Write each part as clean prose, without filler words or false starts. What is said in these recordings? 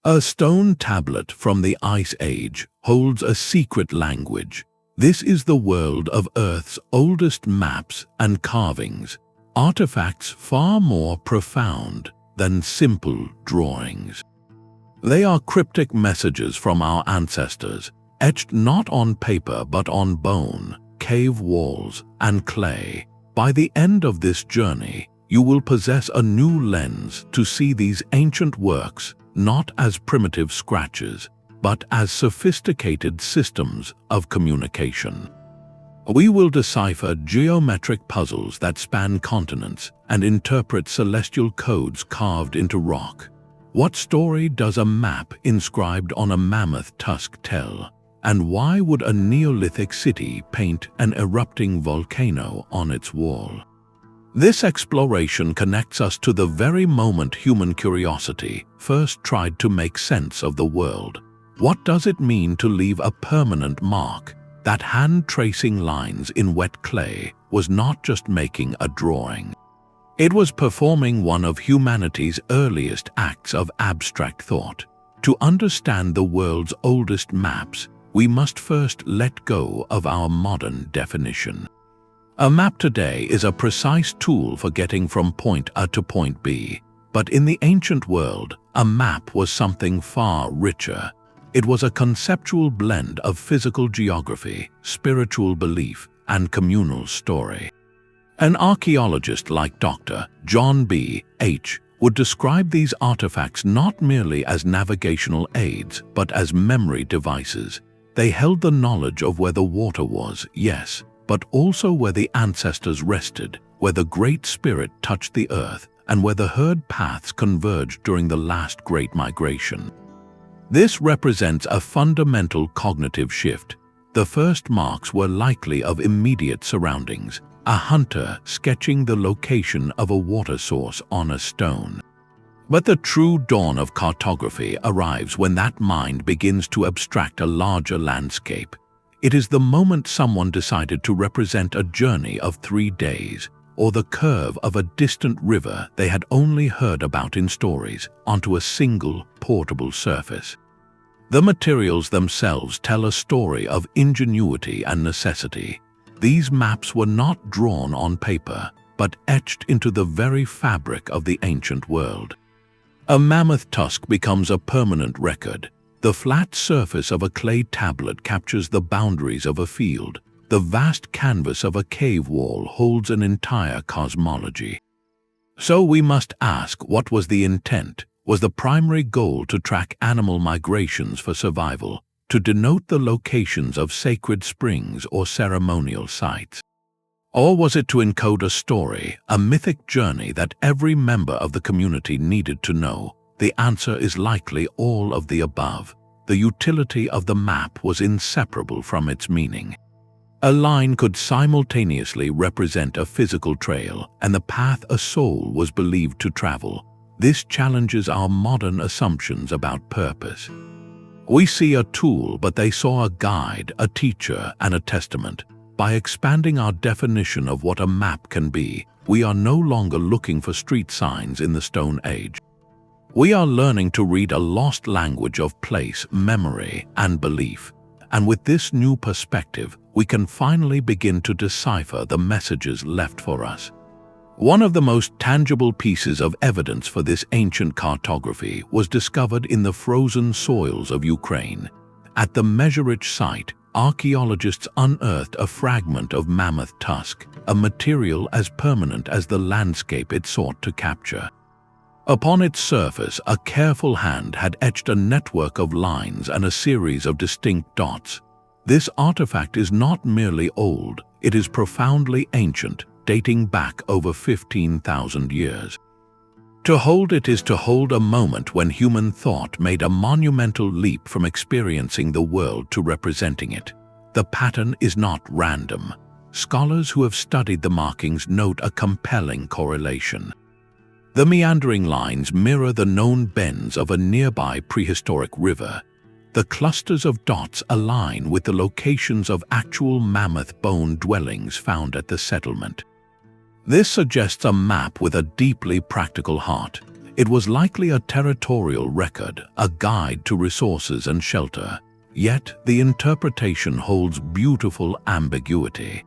A stone tablet from the Ice Age holds a secret language. This is the world of Earth's oldest maps and carvings, artifacts far more profound than simple drawings. They are cryptic messages from our ancestors, etched not on paper but on bone, cave walls, and clay. By the end of this journey, you will possess a new lens to see these ancient works not as primitive scratches, but as sophisticated systems of communication. We will decipher geometric puzzles that span continents and interpret celestial codes carved into rock. What story does a map inscribed on a mammoth tusk tell? And why would a Neolithic city paint an erupting volcano on its wall? This exploration connects us to the very moment human curiosity first tried to make sense of the world. What does it mean to leave a permanent mark? That hand tracing lines in wet clay was not just making a drawing. It was performing one of humanity's earliest acts of abstract thought. To understand the world's oldest maps, we must first let go of our modern definition. A map today is a precise tool for getting from point A to point B, but in the ancient world, a map was something far richer. It was a conceptual blend of physical geography, spiritual belief, and communal story. An archaeologist like Dr. John B. H. would describe these artifacts not merely as navigational aids, but as memory devices. They held the knowledge of where the water was, yes, but also where the ancestors rested, where the Great Spirit touched the earth, and where the herd paths converged during the last great migration. This represents a fundamental cognitive shift. The first marks were likely of immediate surroundings, a hunter sketching the location of a water source on a stone. But the true dawn of cartography arrives when that mind begins to abstract a larger landscape. It is the moment someone decided to represent a journey of 3 days, or the curve of a distant river they had only heard about in stories, onto a single, portable surface. The materials themselves tell a story of ingenuity and necessity. These maps were not drawn on paper, but etched into the very fabric of the ancient world. A mammoth tusk becomes a permanent record. The flat surface of a clay tablet captures the boundaries of a field. The vast canvas of a cave wall holds an entire cosmology. So we must ask, what was the intent? Was the primary goal to track animal migrations for survival, to denote the locations of sacred springs or ceremonial sites? Or was it to encode a story, a mythic journey that every member of the community needed to know? The answer is likely all of the above. The utility of the map was inseparable from its meaning. A line could simultaneously represent a physical trail and the path a soul was believed to travel. This challenges our modern assumptions about purpose. We see a tool, but they saw a guide, a teacher, and a testament. By expanding our definition of what a map can be, we are no longer looking for street signs in the Stone Age. We are learning to read a lost language of place, memory, and belief. And with this new perspective, we can finally begin to decipher the messages left for us. One of the most tangible pieces of evidence for this ancient cartography was discovered in the frozen soils of Ukraine. At the Measurable site, archaeologists unearthed a fragment of mammoth tusk, a material as permanent as the landscape it sought to capture. Upon its surface, a careful hand had etched a network of lines and a series of distinct dots. This artifact is not merely old, it is profoundly ancient, dating back over 15,000 years. To hold it is to hold a moment when human thought made a monumental leap from experiencing the world to representing it. The pattern is not random. Scholars who have studied the markings note a compelling correlation. The meandering lines mirror the known bends of a nearby prehistoric river. The clusters of dots align with the locations of actual mammoth bone dwellings found at the settlement. This suggests a map with a deeply practical heart. It was likely a territorial record, a guide to resources and shelter. Yet, the interpretation holds beautiful ambiguity.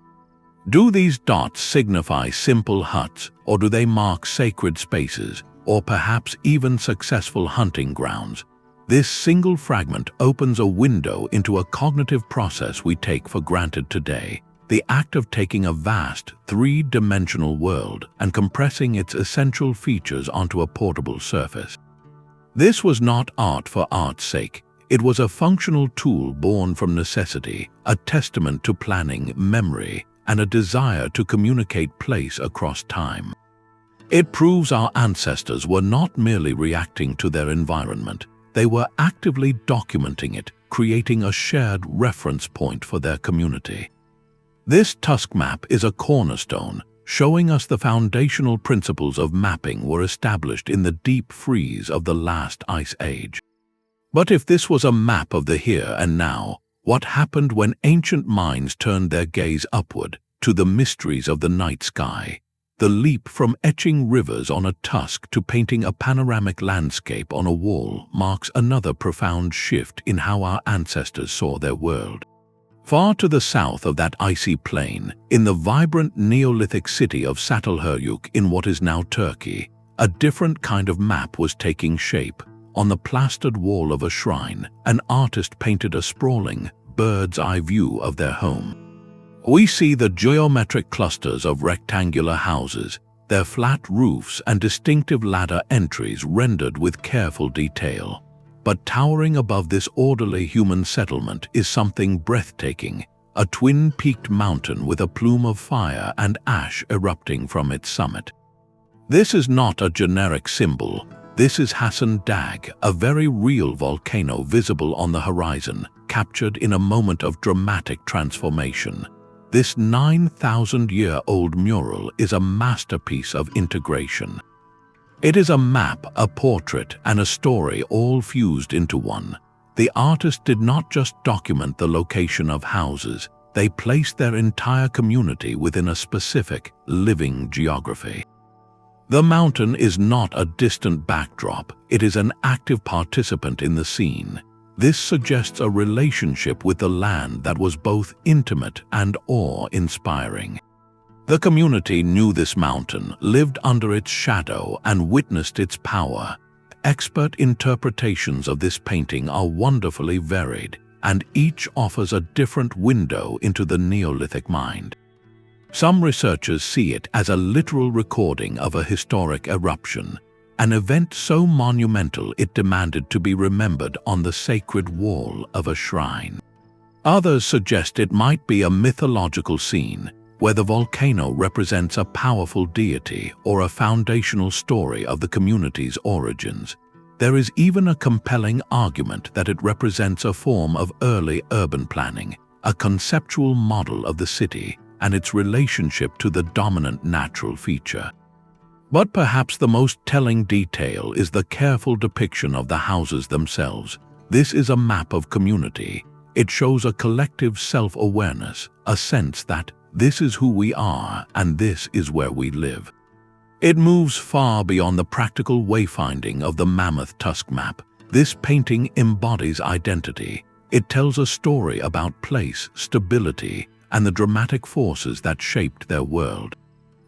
Do these dots signify simple huts, or do they mark sacred spaces, or perhaps even successful hunting grounds? This single fragment opens a window into a cognitive process we take for granted today, the act of taking a vast, three-dimensional world and compressing its essential features onto a portable surface. This was not art for art's sake. It was a functional tool born from necessity, a testament to planning, memory, and a desire to communicate place across time. It proves our ancestors were not merely reacting to their environment, they were actively documenting it, creating a shared reference point for their community. This Tusk map is a cornerstone, showing us the foundational principles of mapping were established in the deep freeze of the last ice age. But if this was a map of the here and now, what happened when ancient minds turned their gaze upward to the mysteries of the night sky? The leap from etching rivers on a tusk to painting a panoramic landscape on a wall marks another profound shift in how our ancestors saw their world. Far to the south of that icy plain, in the vibrant Neolithic city of Çatalhöyük in what is now Turkey, a different kind of map was taking shape. On the plastered wall of a shrine, an artist painted a sprawling, bird's-eye view of their home. We see the geometric clusters of rectangular houses, their flat roofs and distinctive ladder entries rendered with careful detail. But towering above this orderly human settlement is something breathtaking, a twin-peaked mountain with a plume of fire and ash erupting from its summit. This is not a generic symbol. This is Hasan Dag, a very real volcano visible on the horizon, captured in a moment of dramatic transformation. This 9,000-year-old mural is a masterpiece of integration. It is a map, a portrait, and a story all fused into one. The artist did not just document the location of houses, they placed their entire community within a specific, living geography. The mountain is not a distant backdrop, it is an active participant in the scene. This suggests a relationship with the land that was both intimate and awe-inspiring. The community knew this mountain, lived under its shadow, and witnessed its power. Expert interpretations of this painting are wonderfully varied, and each offers a different window into the Neolithic mind. Some researchers see it as a literal recording of a historic eruption, an event so monumental it demanded to be remembered on the sacred wall of a shrine. Others suggest it might be a mythological scene, where the volcano represents a powerful deity or a foundational story of the community's origins. There is even a compelling argument that it represents a form of early urban planning, a conceptual model of the city and its relationship to the dominant natural feature. But perhaps the most telling detail is the careful depiction of the houses themselves. This is a map of community. It shows a collective self-awareness, a sense that this is who we are and this is where we live. It moves far beyond the practical wayfinding of the Mammoth Tusk Map. This painting embodies identity. It tells a story about place, stability, and the dramatic forces that shaped their world.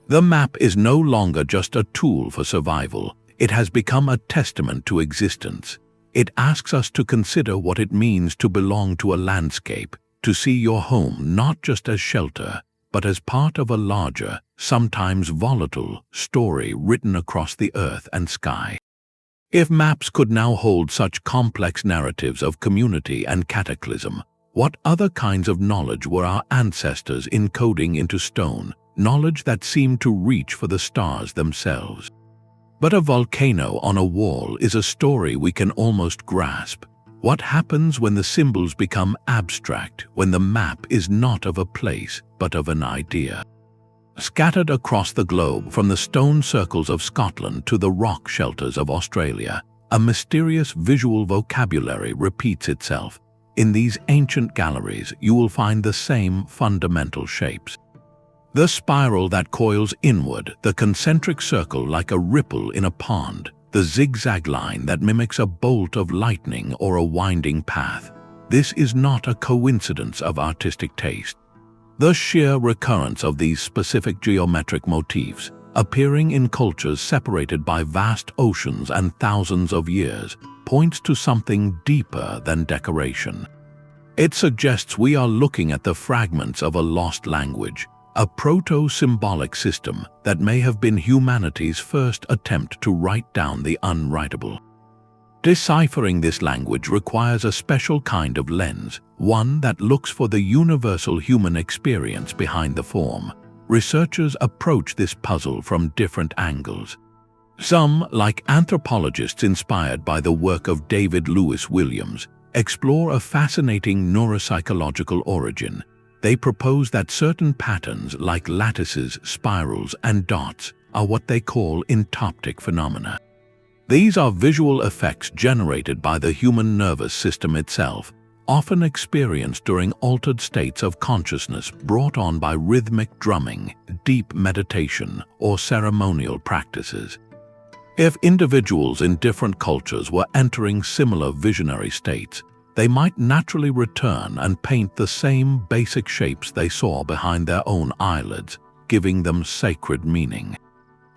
The map is no longer just a tool for survival. It has become a testament to existence. It asks us to consider what it means to belong to a landscape, to see your home not just as shelter, but as part of a larger, sometimes volatile, story written across the earth and sky. If maps could now hold such complex narratives of community and cataclysm, what other kinds of knowledge were our ancestors encoding into stone, knowledge that seemed to reach for the stars themselves? But a volcano on a wall is a story we can almost grasp. What happens when the symbols become abstract, when the map is not of a place, but of an idea? Scattered across the globe, from the stone circles of Scotland to the rock shelters of Australia, a mysterious visual vocabulary repeats itself. In these ancient galleries, you will find the same fundamental shapes. The spiral that coils inward, the concentric circle like a ripple in a pond, the zigzag line that mimics a bolt of lightning or a winding path. This is not a coincidence of artistic taste. The sheer recurrence of these specific geometric motifs, appearing in cultures separated by vast oceans and thousands of years, points to something deeper than decoration. It suggests we are looking at the fragments of a lost language, a proto-symbolic system that may have been humanity's first attempt to write down the unwritable. Deciphering this language requires a special kind of lens, one that looks for the universal human experience behind the form. Researchers approach this puzzle from different angles. Some, like anthropologists inspired by the work of David Lewis Williams, explore a fascinating neuropsychological origin. They propose that certain patterns like lattices, spirals, and dots are what they call entoptic phenomena. These are visual effects generated by the human nervous system itself, often experienced during altered states of consciousness brought on by rhythmic drumming, deep meditation, or ceremonial practices. If individuals in different cultures were entering similar visionary states, they might naturally return and paint the same basic shapes they saw behind their own eyelids, giving them sacred meaning.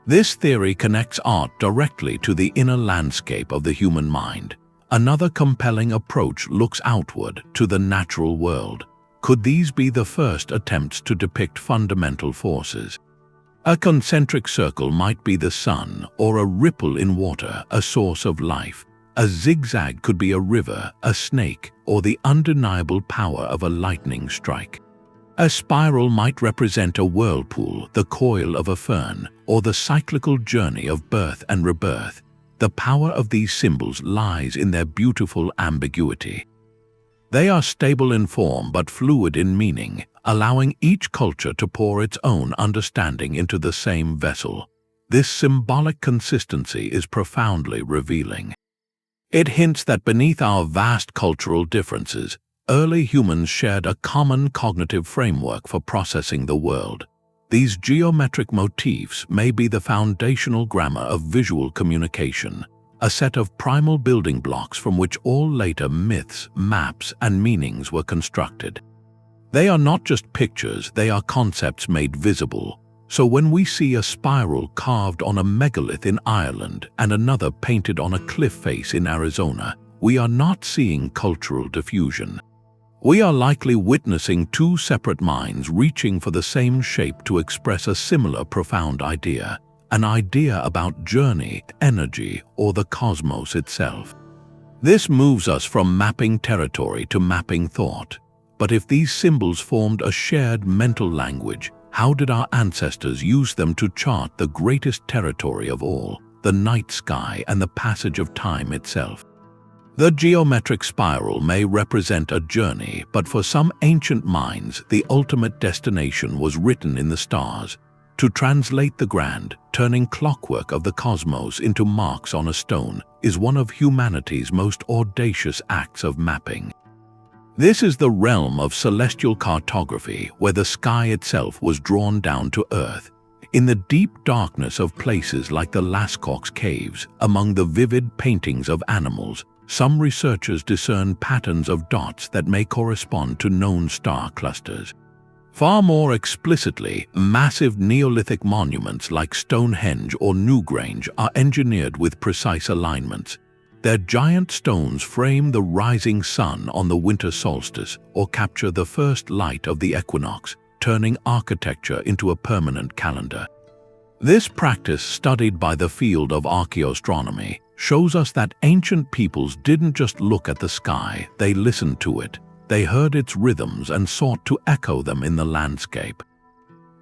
This theory connects art directly to the inner landscape of the human mind. Another compelling approach looks outward to the natural world. Could these be the first attempts to depict fundamental forces? A concentric circle might be the sun, or a ripple in water, a source of life. A zigzag could be a river, a snake, or the undeniable power of a lightning strike. A spiral might represent a whirlpool, the coil of a fern, or the cyclical journey of birth and rebirth. The power of these symbols lies in their beautiful ambiguity. They are stable in form but fluid in meaning, allowing each culture to pour its own understanding into the same vessel. This symbolic consistency is profoundly revealing. It hints that beneath our vast cultural differences, early humans shared a common cognitive framework for processing the world. These geometric motifs may be the foundational grammar of visual communication, a set of primal building blocks from which all later myths, maps, and meanings were constructed. They are not just pictures, they are concepts made visible. So when we see a spiral carved on a megalith in Ireland and another painted on a cliff face in Arizona, we are not seeing cultural diffusion. We are likely witnessing two separate minds reaching for the same shape to express a similar profound idea, an idea about journey, energy, or the cosmos itself. This moves us from mapping territory to mapping thought. But if these symbols formed a shared mental language, how did our ancestors use them to chart the greatest territory of all, the night sky and the passage of time itself? The geometric spiral may represent a journey, but for some ancient minds, the ultimate destination was written in the stars. To translate the grand, turning clockwork of the cosmos into marks on a stone is one of humanity's most audacious acts of mapping. This is the realm of celestial cartography, where the sky itself was drawn down to earth. In the deep darkness of places like the Lascaux caves, among the vivid paintings of animals, some researchers discern patterns of dots that may correspond to known star clusters. Far more explicitly, massive Neolithic monuments like Stonehenge or Newgrange are engineered with precise alignments. Their giant stones frame the rising sun on the winter solstice or capture the first light of the equinox, turning architecture into a permanent calendar. This practice, studied by the field of archaeoastronomy, shows us that ancient peoples didn't just look at the sky, they listened to it. They heard its rhythms and sought to echo them in the landscape.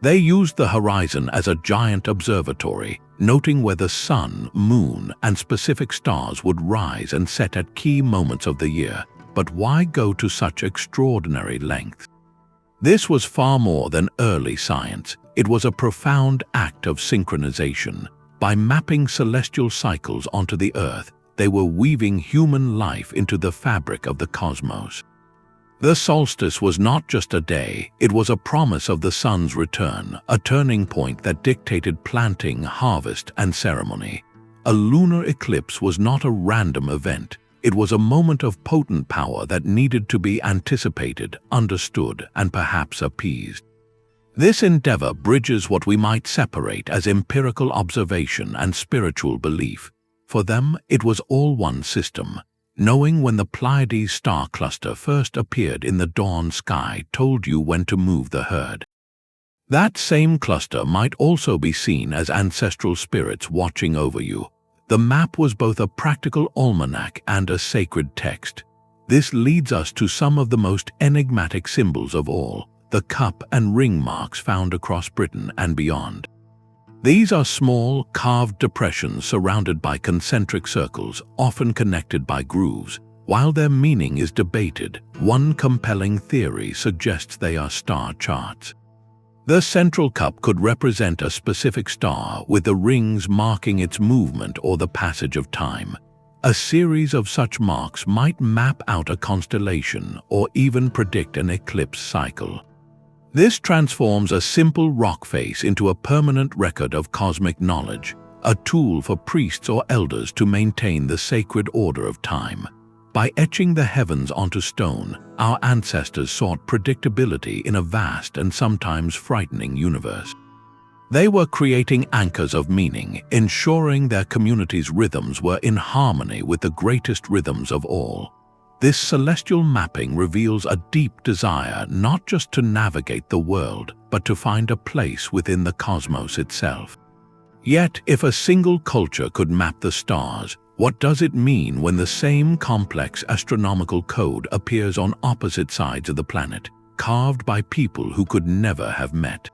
They used the horizon as a giant observatory, noting where the sun, moon, and specific stars would rise and set at key moments of the year. But why go to such extraordinary lengths? This was far more than early science. It was a profound act of synchronization. By mapping celestial cycles onto the earth, they were weaving human life into the fabric of the cosmos. The solstice was not just a day, it was a promise of the sun's return, a turning point that dictated planting, harvest, and ceremony. A lunar eclipse was not a random event. It was a moment of potent power that needed to be anticipated, understood, and perhaps appeased. This endeavor bridges what we might separate as empirical observation and spiritual belief. For them, it was all one system. Knowing when the Pleiades star cluster first appeared in the dawn sky told you when to move the herd. That same cluster might also be seen as ancestral spirits watching over you. The map was both a practical almanac and a sacred text. This leads us to some of the most enigmatic symbols of all, the cup and ring marks found across Britain and beyond. These are small, carved depressions surrounded by concentric circles, often connected by grooves. While their meaning is debated, one compelling theory suggests they are star charts. The central cup could represent a specific star, with the rings marking its movement or the passage of time. A series of such marks might map out a constellation or even predict an eclipse cycle. This transforms a simple rock face into a permanent record of cosmic knowledge, a tool for priests or elders to maintain the sacred order of time. By etching the heavens onto stone, our ancestors sought predictability in a vast and sometimes frightening universe. They were creating anchors of meaning, ensuring their community's rhythms were in harmony with the greatest rhythms of all. This celestial mapping reveals a deep desire not just to navigate the world, but to find a place within the cosmos itself. Yet, if a single culture could map the stars, what does it mean when the same complex astronomical code appears on opposite sides of the planet, carved by people who could never have met?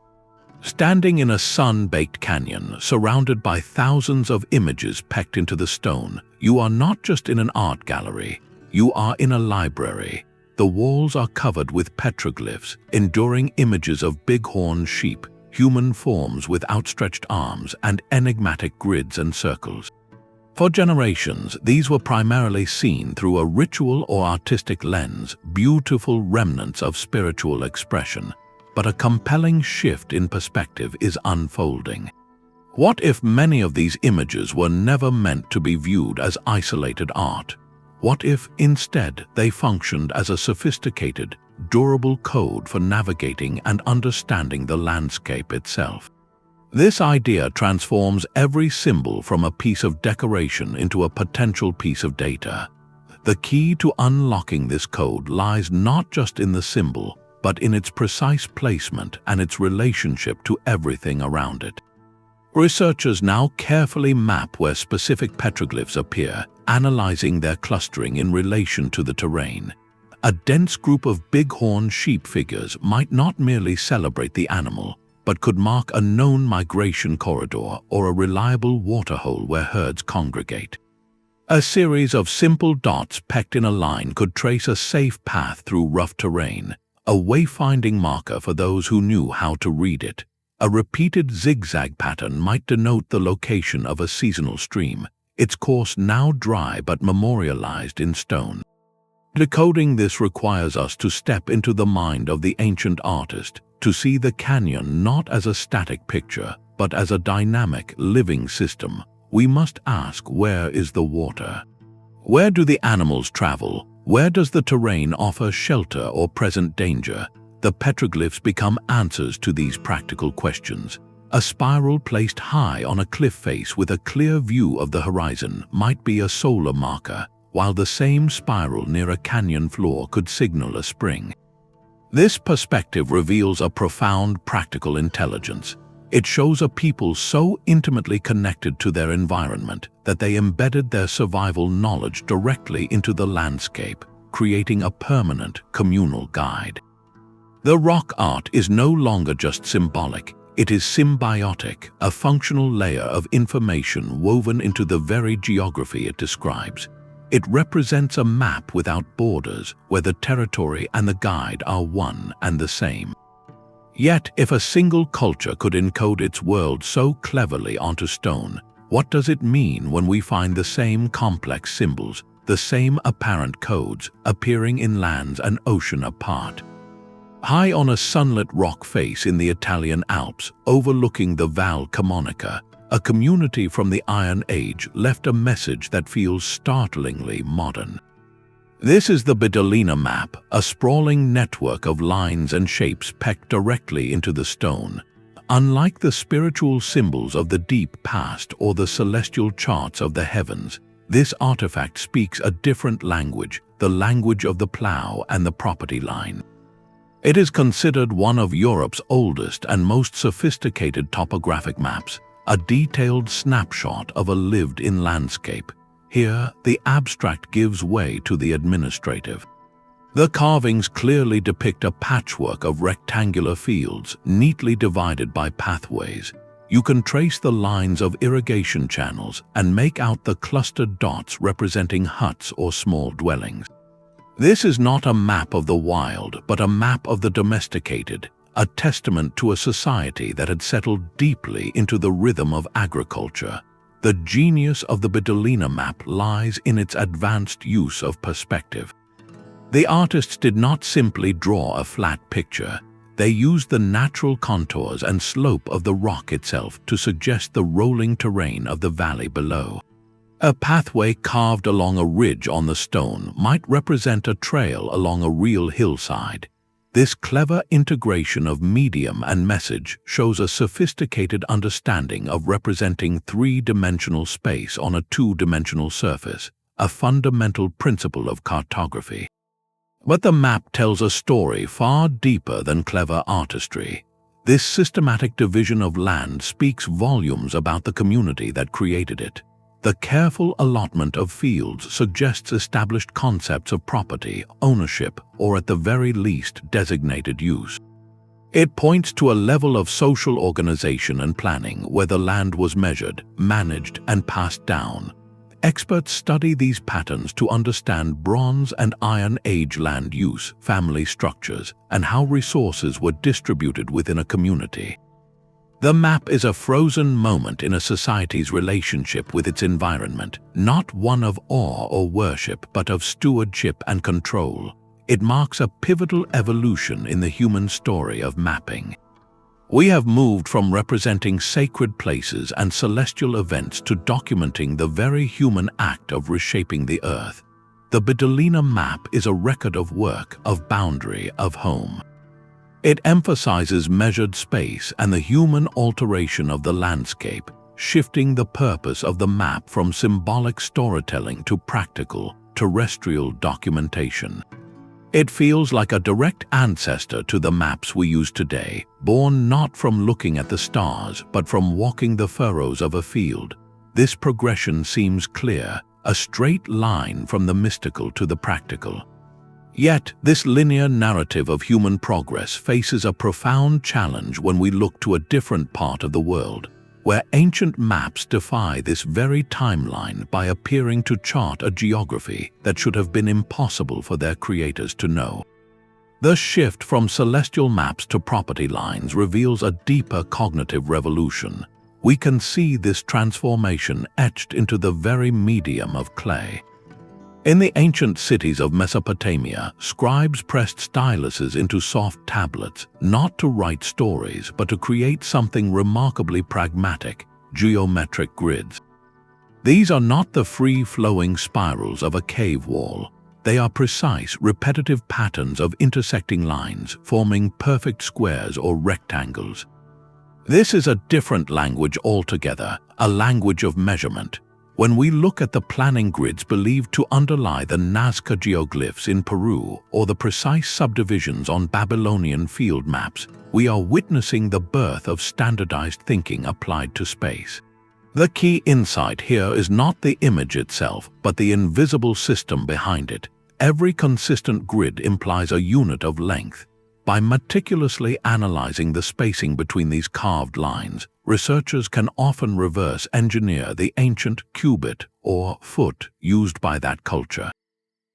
Standing in a sun-baked canyon, surrounded by thousands of images pecked into the stone, you are not just in an art gallery, you are in a library. The walls are covered with petroglyphs, enduring images of bighorn sheep, human forms with outstretched arms, and enigmatic grids and circles. For generations, these were primarily seen through a ritual or artistic lens, beautiful remnants of spiritual expression. But a compelling shift in perspective is unfolding. What if many of these images were never meant to be viewed as isolated art? What if, instead, they functioned as a sophisticated, durable code for navigating and understanding the landscape itself? This idea transforms every symbol from a piece of decoration into a potential piece of data. The key to unlocking this code lies not just in the symbol, but in its precise placement and its relationship to everything around it. Researchers now carefully map where specific petroglyphs appear, analyzing their clustering in relation to the terrain. A dense group of bighorn sheep figures might not merely celebrate the animal, but could mark a known migration corridor or a reliable waterhole where herds congregate. A series of simple dots pecked in a line could trace a safe path through rough terrain, a wayfinding marker for those who knew how to read it. A repeated zigzag pattern might denote the location of a seasonal stream, its course now dry but memorialized in stone. Decoding this requires us to step into the mind of the ancient artist, to see the canyon not as a static picture, but as a dynamic, living system. We must ask, where is the water? Where do the animals travel? Where does the terrain offer shelter or present danger? The petroglyphs become answers to these practical questions. A spiral placed high on a cliff face with a clear view of the horizon might be a solar marker, while the same spiral near a canyon floor could signal a spring. This perspective reveals a profound practical intelligence. It shows a people so intimately connected to their environment that they embedded their survival knowledge directly into the landscape, creating a permanent communal guide. The rock art is no longer just symbolic, it is symbiotic, a functional layer of information woven into the very geography it describes. It represents a map without borders, where the territory and the guide are one and the same. Yet, if a single culture could encode its world so cleverly onto stone, what does it mean when we find the same complex symbols, the same apparent codes, appearing in lands an ocean apart? High on a sunlit rock face in the Italian Alps, overlooking the Val Camonica, a community from the Iron Age left a message that feels startlingly modern. This is the Bedolina map, a sprawling network of lines and shapes pecked directly into the stone. Unlike the spiritual symbols of the deep past or the celestial charts of the heavens, this artifact speaks a different language, the language of the plow and the property line. It is considered one of Europe's oldest and most sophisticated topographic maps, a detailed snapshot of a lived-in landscape. Here, the abstract gives way to the administrative. The carvings clearly depict a patchwork of rectangular fields, neatly divided by pathways. You can trace the lines of irrigation channels and make out the clustered dots representing huts or small dwellings. This is not a map of the wild, but a map of the domesticated, a testament to a society that had settled deeply into the rhythm of agriculture. The genius of the Bedolina map lies in its advanced use of perspective. The artists did not simply draw a flat picture. They used the natural contours and slope of the rock itself to suggest the rolling terrain of the valley below. A pathway carved along a ridge on the stone might represent a trail along a real hillside. This clever integration of medium and message shows a sophisticated understanding of representing three-dimensional space on a two-dimensional surface, a fundamental principle of cartography. But the map tells a story far deeper than clever artistry. This systematic division of land speaks volumes about the community that created it. The careful allotment of fields suggests established concepts of property, ownership, or at the very least designated use. It points to a level of social organization and planning where the land was measured, managed, and passed down. Experts study these patterns to understand Bronze and Iron Age land use, family structures, and how resources were distributed within a community. The map is a frozen moment in a society's relationship with its environment, not one of awe or worship, but of stewardship and control. It marks a pivotal evolution in the human story of mapping. We have moved from representing sacred places and celestial events to documenting the very human act of reshaping the earth. The Bedolina map is a record of work, of boundary, of home. It emphasizes measured space and the human alteration of the landscape, shifting the purpose of the map from symbolic storytelling to practical, terrestrial documentation. It feels like a direct ancestor to the maps we use today, born not from looking at the stars, but from walking the furrows of a field. This progression seems clear, a straight line from the mystical to the practical. Yet, this linear narrative of human progress faces a profound challenge when we look to a different part of the world, where ancient maps defy this very timeline by appearing to chart a geography that should have been impossible for their creators to know. The shift from celestial maps to property lines reveals a deeper cognitive revolution. We can see this transformation etched into the very medium of clay. In the ancient cities of Mesopotamia, scribes pressed styluses into soft tablets, not to write stories, but to create something remarkably pragmatic, geometric grids. These are not the free-flowing spirals of a cave wall. They are precise, repetitive patterns of intersecting lines, forming perfect squares or rectangles. This is a different language altogether, a language of measurement. When we look at the planning grids believed to underlie the Nazca geoglyphs in Peru or the precise subdivisions on Babylonian field maps, we are witnessing the birth of standardized thinking applied to space. The key insight here is not the image itself, but the invisible system behind it. Every consistent grid implies a unit of length. By meticulously analyzing the spacing between these carved lines, researchers can often reverse engineer the ancient cubit or foot used by that culture.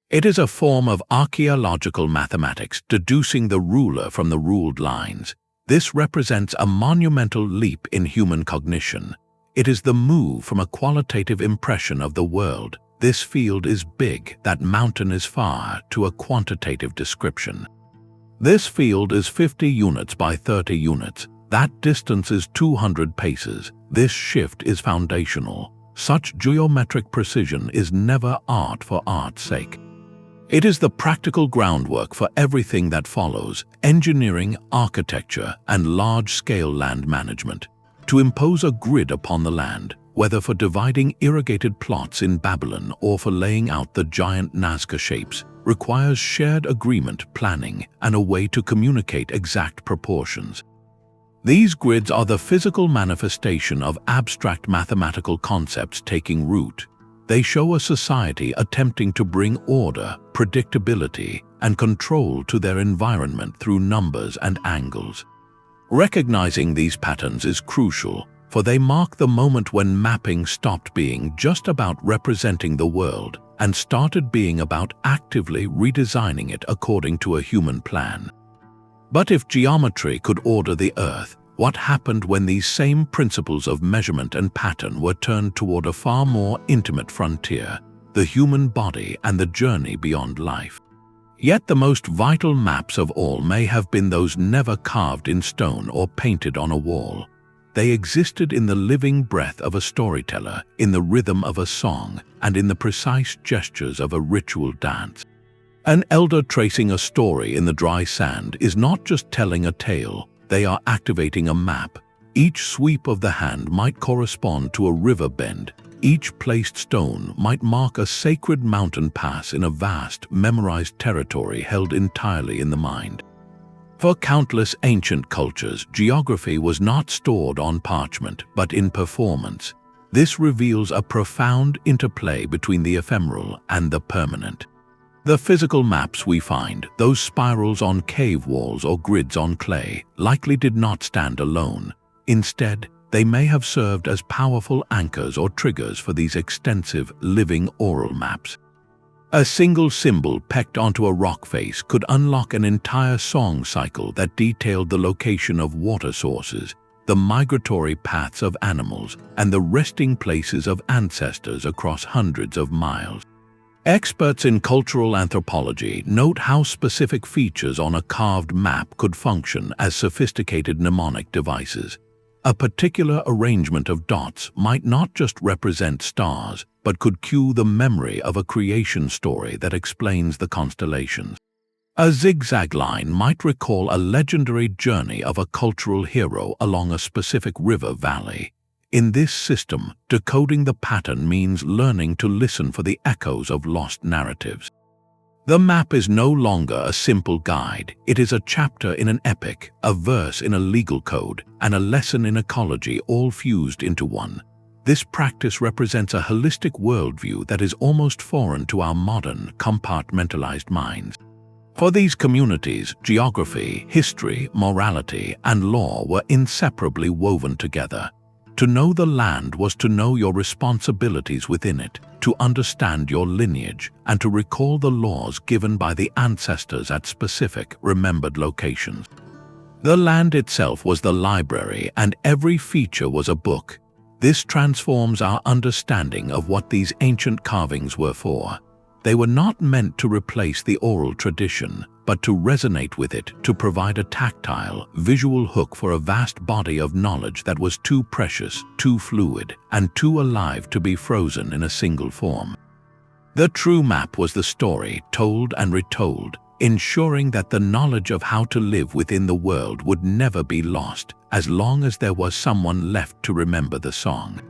It is a form of archaeological mathematics, deducing the ruler from the ruled lines. This represents a monumental leap in human cognition. It is the move from a qualitative impression of the world, "This field is big, that mountain is far," to a quantitative description. "This field is 50 units by 30 units. That distance is 200 paces. This shift is foundational. Such geometric precision is never art for art's sake. It is the practical groundwork for everything that follows: engineering, architecture, and large-scale land management. To impose a grid upon the land, whether for dividing irrigated plots in Babylon or for laying out the giant Nazca shapes, requires shared agreement, planning, and a way to communicate exact proportions. These grids are the physical manifestation of abstract mathematical concepts taking root. They show a society attempting to bring order, predictability, and control to their environment through numbers and angles. Recognizing these patterns is crucial, for they mark the moment when mapping stopped being just about representing the world and started being about actively redesigning it according to a human plan. But if geometry could order the Earth, what happened when these same principles of measurement and pattern were turned toward a far more intimate frontier, the human body and the journey beyond life? Yet the most vital maps of all may have been those never carved in stone or painted on a wall. They existed in the living breath of a storyteller, in the rhythm of a song, and in the precise gestures of a ritual dance. An elder tracing a story in the dry sand is not just telling a tale, they are activating a map. Each sweep of the hand might correspond to a river bend. Each placed stone might mark a sacred mountain pass in a vast, memorized territory held entirely in the mind. For countless ancient cultures, geography was not stored on parchment, but in performance. This reveals a profound interplay between the ephemeral and the permanent. The physical maps we find, those spirals on cave walls or grids on clay, likely did not stand alone. Instead, they may have served as powerful anchors or triggers for these extensive, living oral maps. A single symbol pecked onto a rock face could unlock an entire song cycle that detailed the location of water sources, the migratory paths of animals, and the resting places of ancestors across hundreds of miles. Experts in cultural anthropology note how specific features on a carved map could function as sophisticated mnemonic devices. A particular arrangement of dots might not just represent stars, but could cue the memory of a creation story that explains the constellations. A zigzag line might recall a legendary journey of a cultural hero along a specific river valley. In this system, decoding the pattern means learning to listen for the echoes of lost narratives. The map is no longer a simple guide. It is a chapter in an epic, a verse in a legal code, and a lesson in ecology all fused into one. This practice represents a holistic worldview that is almost foreign to our modern, compartmentalized minds. For these communities, geography, history, morality, and law were inseparably woven together. To know the land was to know your responsibilities within it, to understand your lineage, and to recall the laws given by the ancestors at specific, remembered locations. The land itself was the library, and every feature was a book. This transforms our understanding of what these ancient carvings were for. They were not meant to replace the oral tradition, but to resonate with it, to provide a tactile, visual hook for a vast body of knowledge that was too precious, too fluid, and too alive to be frozen in a single form. The true map was the story, told and retold, ensuring that the knowledge of how to live within the world would never be lost, as long as there was someone left to remember the song.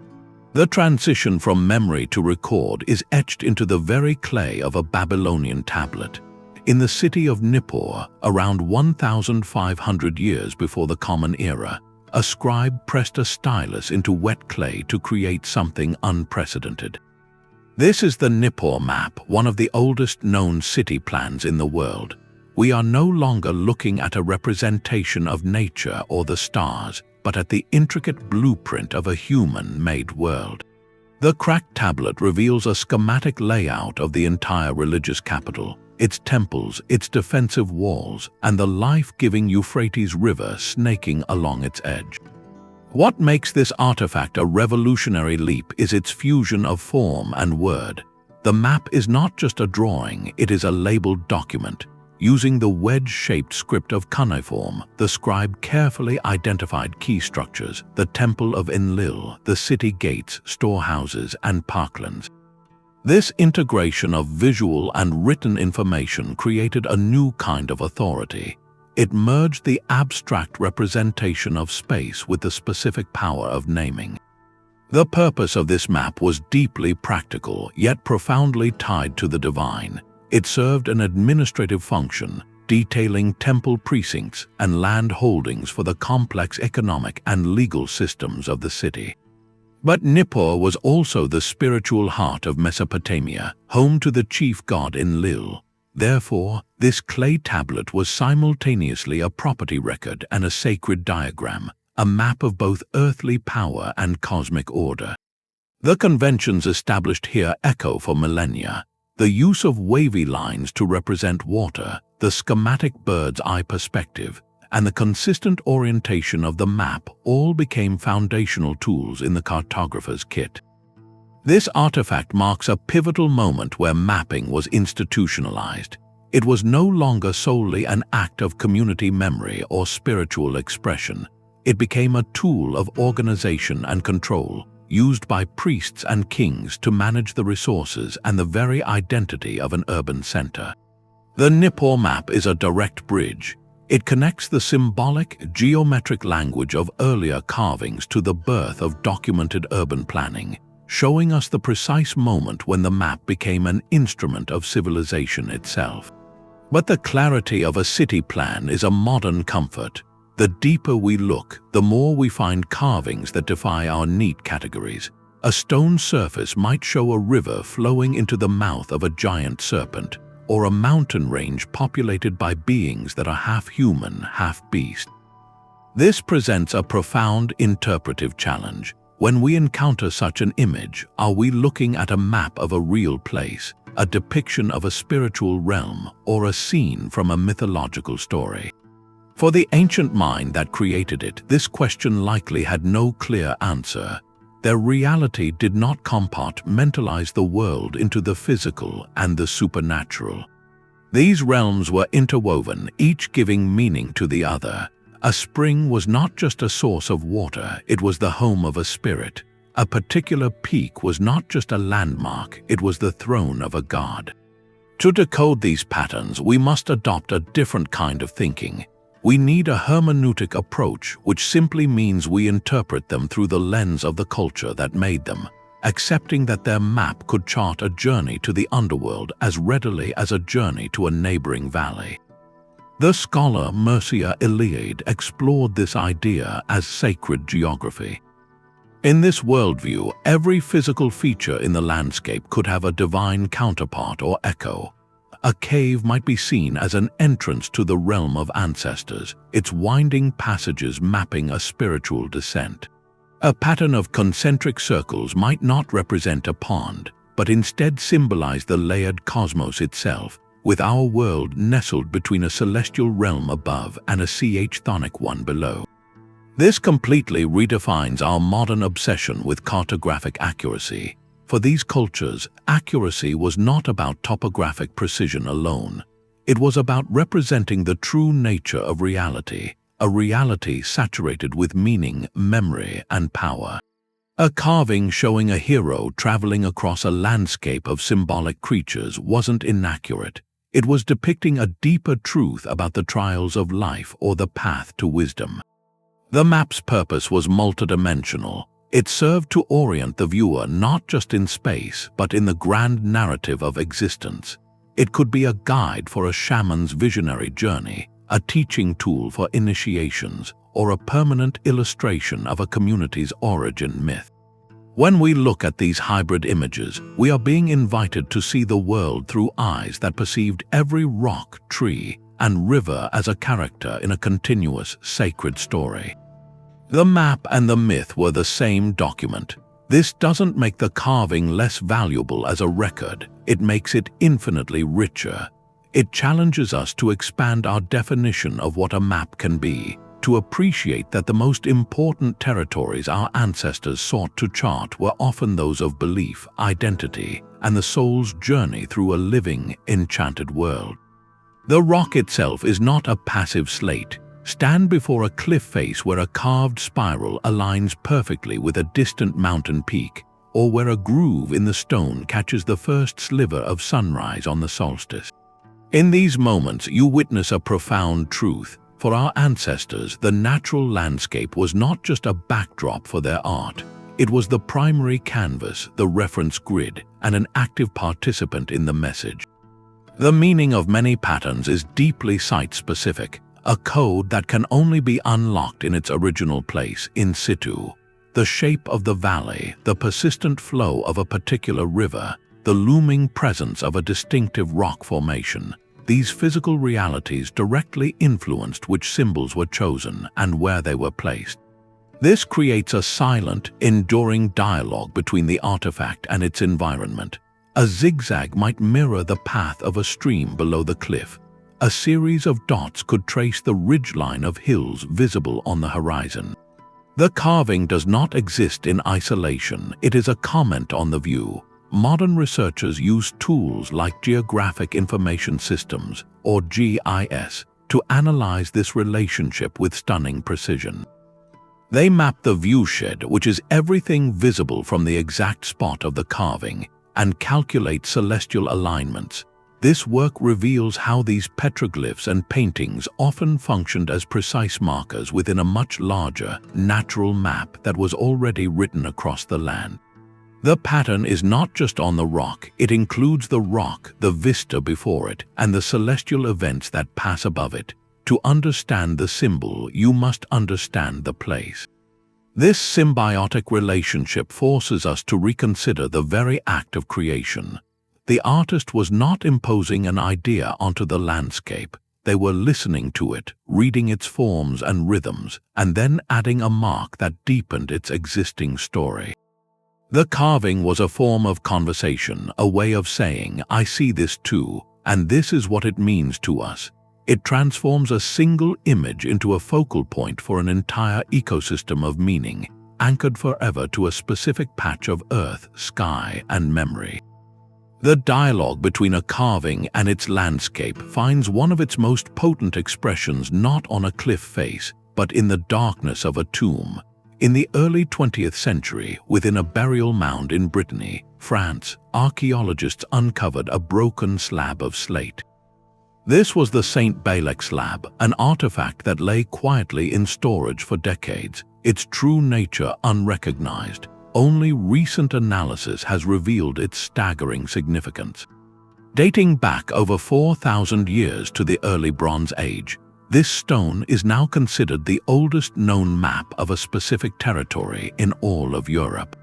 The transition from memory to record is etched into the very clay of a Babylonian tablet. In the city of Nippur, around 1,500 years before the Common Era, a scribe pressed a stylus into wet clay to create something unprecedented. This is the Nippur map, one of the oldest known city plans in the world. We are no longer looking at a representation of nature or the stars, but at the intricate blueprint of a human-made world. The cracked tablet reveals a schematic layout of the entire religious capital, its temples, its defensive walls, and the life-giving Euphrates River snaking along its edge. What makes this artifact a revolutionary leap is its fusion of form and word. The map is not just a drawing, it is a labeled document. Using the wedge-shaped script of cuneiform, the scribe carefully identified key structures: the Temple of Enlil, the city gates, storehouses, and parklands. This integration of visual and written information created a new kind of authority. It merged the abstract representation of space with the specific power of naming. The purpose of this map was deeply practical, yet profoundly tied to the divine. It served an administrative function, detailing temple precincts and land holdings for the complex economic and legal systems of the city. But Nippur was also the spiritual heart of Mesopotamia, home to the chief god Enlil. Therefore, this clay tablet was simultaneously a property record and a sacred diagram, a map of both earthly power and cosmic order. The conventions established here echo for millennia. The use of wavy lines to represent water, the schematic bird's eye perspective, and the consistent orientation of the map all became foundational tools in the cartographer's kit. This artifact marks a pivotal moment where mapping was institutionalized. It was no longer solely an act of community memory or spiritual expression. It became a tool of organization and control, used by priests and kings to manage the resources and the very identity of an urban center. The Nippur map is a direct bridge. It connects the symbolic, geometric language of earlier carvings to the birth of documented urban planning, showing us the precise moment when the map became an instrument of civilization itself. But the clarity of a city plan is a modern comfort. The deeper we look, the more we find carvings that defy our neat categories. A stone surface might show a river flowing into the mouth of a giant serpent, or a mountain range populated by beings that are half human, half beast. This presents a profound interpretive challenge. When we encounter such an image, are we looking at a map of a real place, a depiction of a spiritual realm, or a scene from a mythological story? For the ancient mind that created it, this question likely had no clear answer. Their reality did not compartmentalize the world into the physical and the supernatural. These realms were interwoven, each giving meaning to the other. A spring was not just a source of water, it was the home of a spirit. A particular peak was not just a landmark, it was the throne of a god. To decode these patterns, we must adopt a different kind of thinking. We need a hermeneutic approach, which simply means we interpret them through the lens of the culture that made them, accepting that their map could chart a journey to the underworld as readily as a journey to a neighboring valley. The scholar Mircea Eliade explored this idea as sacred geography. In this worldview, every physical feature in the landscape could have a divine counterpart or echo. A cave might be seen as an entrance to the realm of ancestors, its winding passages mapping a spiritual descent. A pattern of concentric circles might not represent a pond, but instead symbolize the layered cosmos itself, with our world nestled between a celestial realm above and a chthonic one below. This completely redefines our modern obsession with cartographic accuracy. For these cultures, accuracy was not about topographic precision alone. It was about representing the true nature of reality, a reality saturated with meaning, memory, and power. A carving showing a hero traveling across a landscape of symbolic creatures wasn't inaccurate. It was depicting a deeper truth about the trials of life or the path to wisdom. The map's purpose was multidimensional. It served to orient the viewer not just in space, but in the grand narrative of existence. It could be a guide for a shaman's visionary journey, a teaching tool for initiations, or a permanent illustration of a community's origin myth. When we look at these hybrid images, we are being invited to see the world through eyes that perceived every rock, tree, and river as a character in a continuous, sacred story. The map and the myth were the same document. This doesn't make the carving less valuable as a record, it makes it infinitely richer. It challenges us to expand our definition of what a map can be, to appreciate that the most important territories our ancestors sought to chart were often those of belief, identity, and the soul's journey through a living, enchanted world. The rock itself is not a passive slate. Stand before a cliff face where a carved spiral aligns perfectly with a distant mountain peak, or where a groove in the stone catches the first sliver of sunrise on the solstice. In these moments, you witness a profound truth. For our ancestors, the natural landscape was not just a backdrop for their art. It was the primary canvas, the reference grid, and an active participant in the message. The meaning of many patterns is deeply site-specific, a code that can only be unlocked in its original place, in situ. The shape of the valley, the persistent flow of a particular river, the looming presence of a distinctive rock formation. These physical realities directly influenced which symbols were chosen and where they were placed. This creates a silent, enduring dialogue between the artifact and its environment. A zigzag might mirror the path of a stream below the cliff. A series of dots could trace the ridgeline of hills visible on the horizon. The carving does not exist in isolation. It is a comment on the view. Modern researchers use tools like Geographic Information Systems, or GIS, to analyze this relationship with stunning precision. They map the viewshed, which is everything visible from the exact spot of the carving, and calculate celestial alignments. This work reveals how these petroglyphs and paintings often functioned as precise markers within a much larger, natural map that was already written across the land. The pattern is not just on the rock, it includes the rock, the vista before it, and the celestial events that pass above it. To understand the symbol, you must understand the place. This symbiotic relationship forces us to reconsider the very act of creation. The artist was not imposing an idea onto the landscape. They were listening to it, reading its forms and rhythms, and then adding a mark that deepened its existing story. The carving was a form of conversation, a way of saying, "I see this too, and this is what it means to us." It transforms a single image into a focal point for an entire ecosystem of meaning, anchored forever to a specific patch of earth, sky, and memory. The dialogue between a carving and its landscape finds one of its most potent expressions not on a cliff face, but in the darkness of a tomb. In the early 20th century, within a burial mound in Brittany, France, archaeologists uncovered a broken slab of slate. This was the Saint-Bélec slab, an artifact that lay quietly in storage for decades, its true nature unrecognized. Only recent analysis has revealed its staggering significance. Dating back over 4,000 years to the early Bronze Age, this stone is now considered the oldest known map of a specific territory in all of Europe.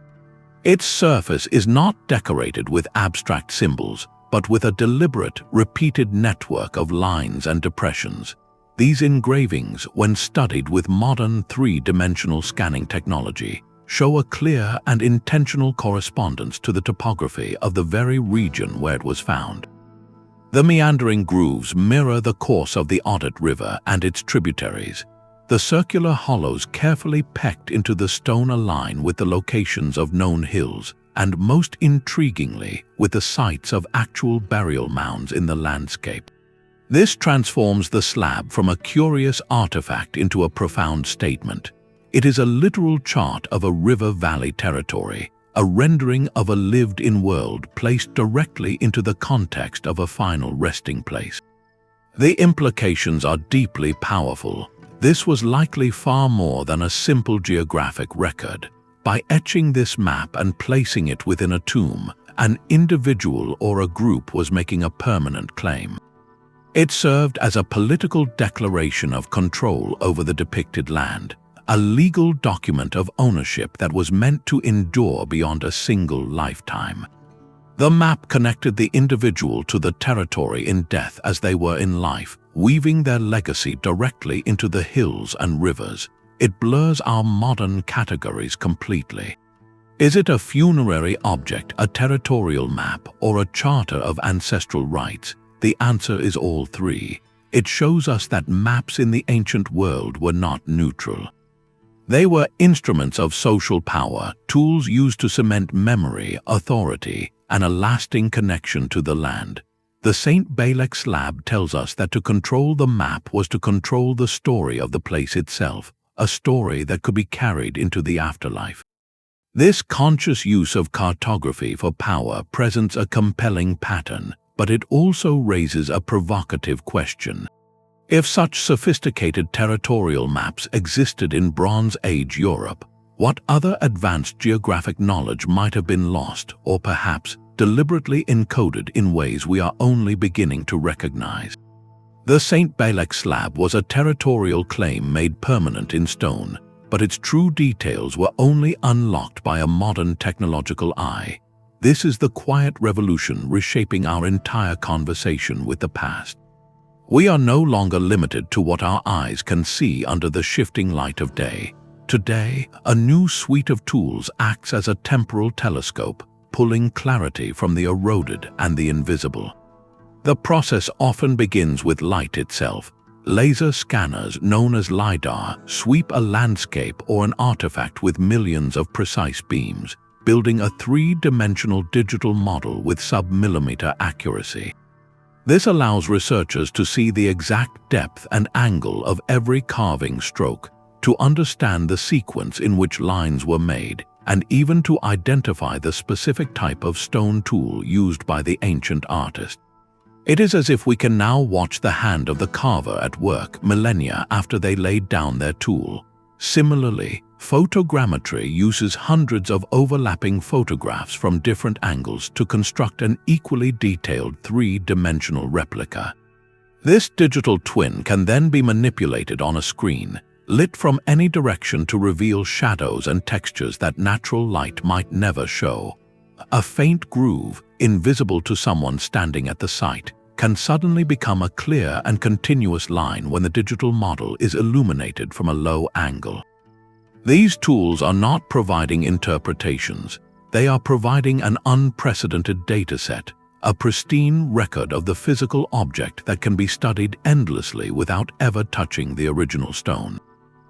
Its surface is not decorated with abstract symbols, but with a deliberate, repeated network of lines and depressions. These engravings, when studied with modern three-dimensional scanning technology, show a clear and intentional correspondence to the topography of the very region where it was found. The meandering grooves mirror the course of the Odet River and its tributaries. The circular hollows carefully pecked into the stone align with the locations of known hills, and most intriguingly, with the sites of actual burial mounds in the landscape. This transforms the slab from a curious artifact into a profound statement. It is a literal chart of a river-valley territory, a rendering of a lived-in world placed directly into the context of a final resting place. The implications are deeply powerful. This was likely far more than a simple geographic record. By etching this map and placing it within a tomb, an individual or a group was making a permanent claim. It served as a political declaration of control over the depicted land, a legal document of ownership that was meant to endure beyond a single lifetime. The map connected the individual to the territory in death as they were in life, weaving their legacy directly into the hills and rivers. It blurs our modern categories completely. Is it a funerary object, a territorial map, or a charter of ancestral rights? The answer is all three. It shows us that maps in the ancient world were not neutral. They were instruments of social power, tools used to cement memory, authority, and a lasting connection to the land. The Saint-Bélec slab tells us that to control the map was to control the story of the place itself, a story that could be carried into the afterlife. This conscious use of cartography for power presents a compelling pattern, but it also raises a provocative question. If such sophisticated territorial maps existed in Bronze Age Europe, what other advanced geographic knowledge might have been lost or perhaps deliberately encoded in ways we are only beginning to recognize? The Saint-Bélec slab was a territorial claim made permanent in stone, but its true details were only unlocked by a modern technological eye. This is the quiet revolution reshaping our entire conversation with the past. We are no longer limited to what our eyes can see under the shifting light of day. Today, a new suite of tools acts as a temporal telescope, pulling clarity from the eroded and the invisible. The process often begins with light itself. Laser scanners, known as LiDAR, sweep a landscape or an artifact with millions of precise beams, building a three-dimensional digital model with sub-millimeter accuracy. This allows researchers to see the exact depth and angle of every carving stroke, to understand the sequence in which lines were made, and even to identify the specific type of stone tool used by the ancient artist. It is as if we can now watch the hand of the carver at work millennia after they laid down their tool. Similarly, photogrammetry uses hundreds of overlapping photographs from different angles to construct an equally detailed three-dimensional replica. This digital twin can then be manipulated on a screen, lit from any direction to reveal shadows and textures that natural light might never show. A faint groove, invisible to someone standing at the site, can suddenly become a clear and continuous line when the digital model is illuminated from a low angle. These tools are not providing interpretations. They are providing an unprecedented dataset, a pristine record of the physical object that can be studied endlessly without ever touching the original stone.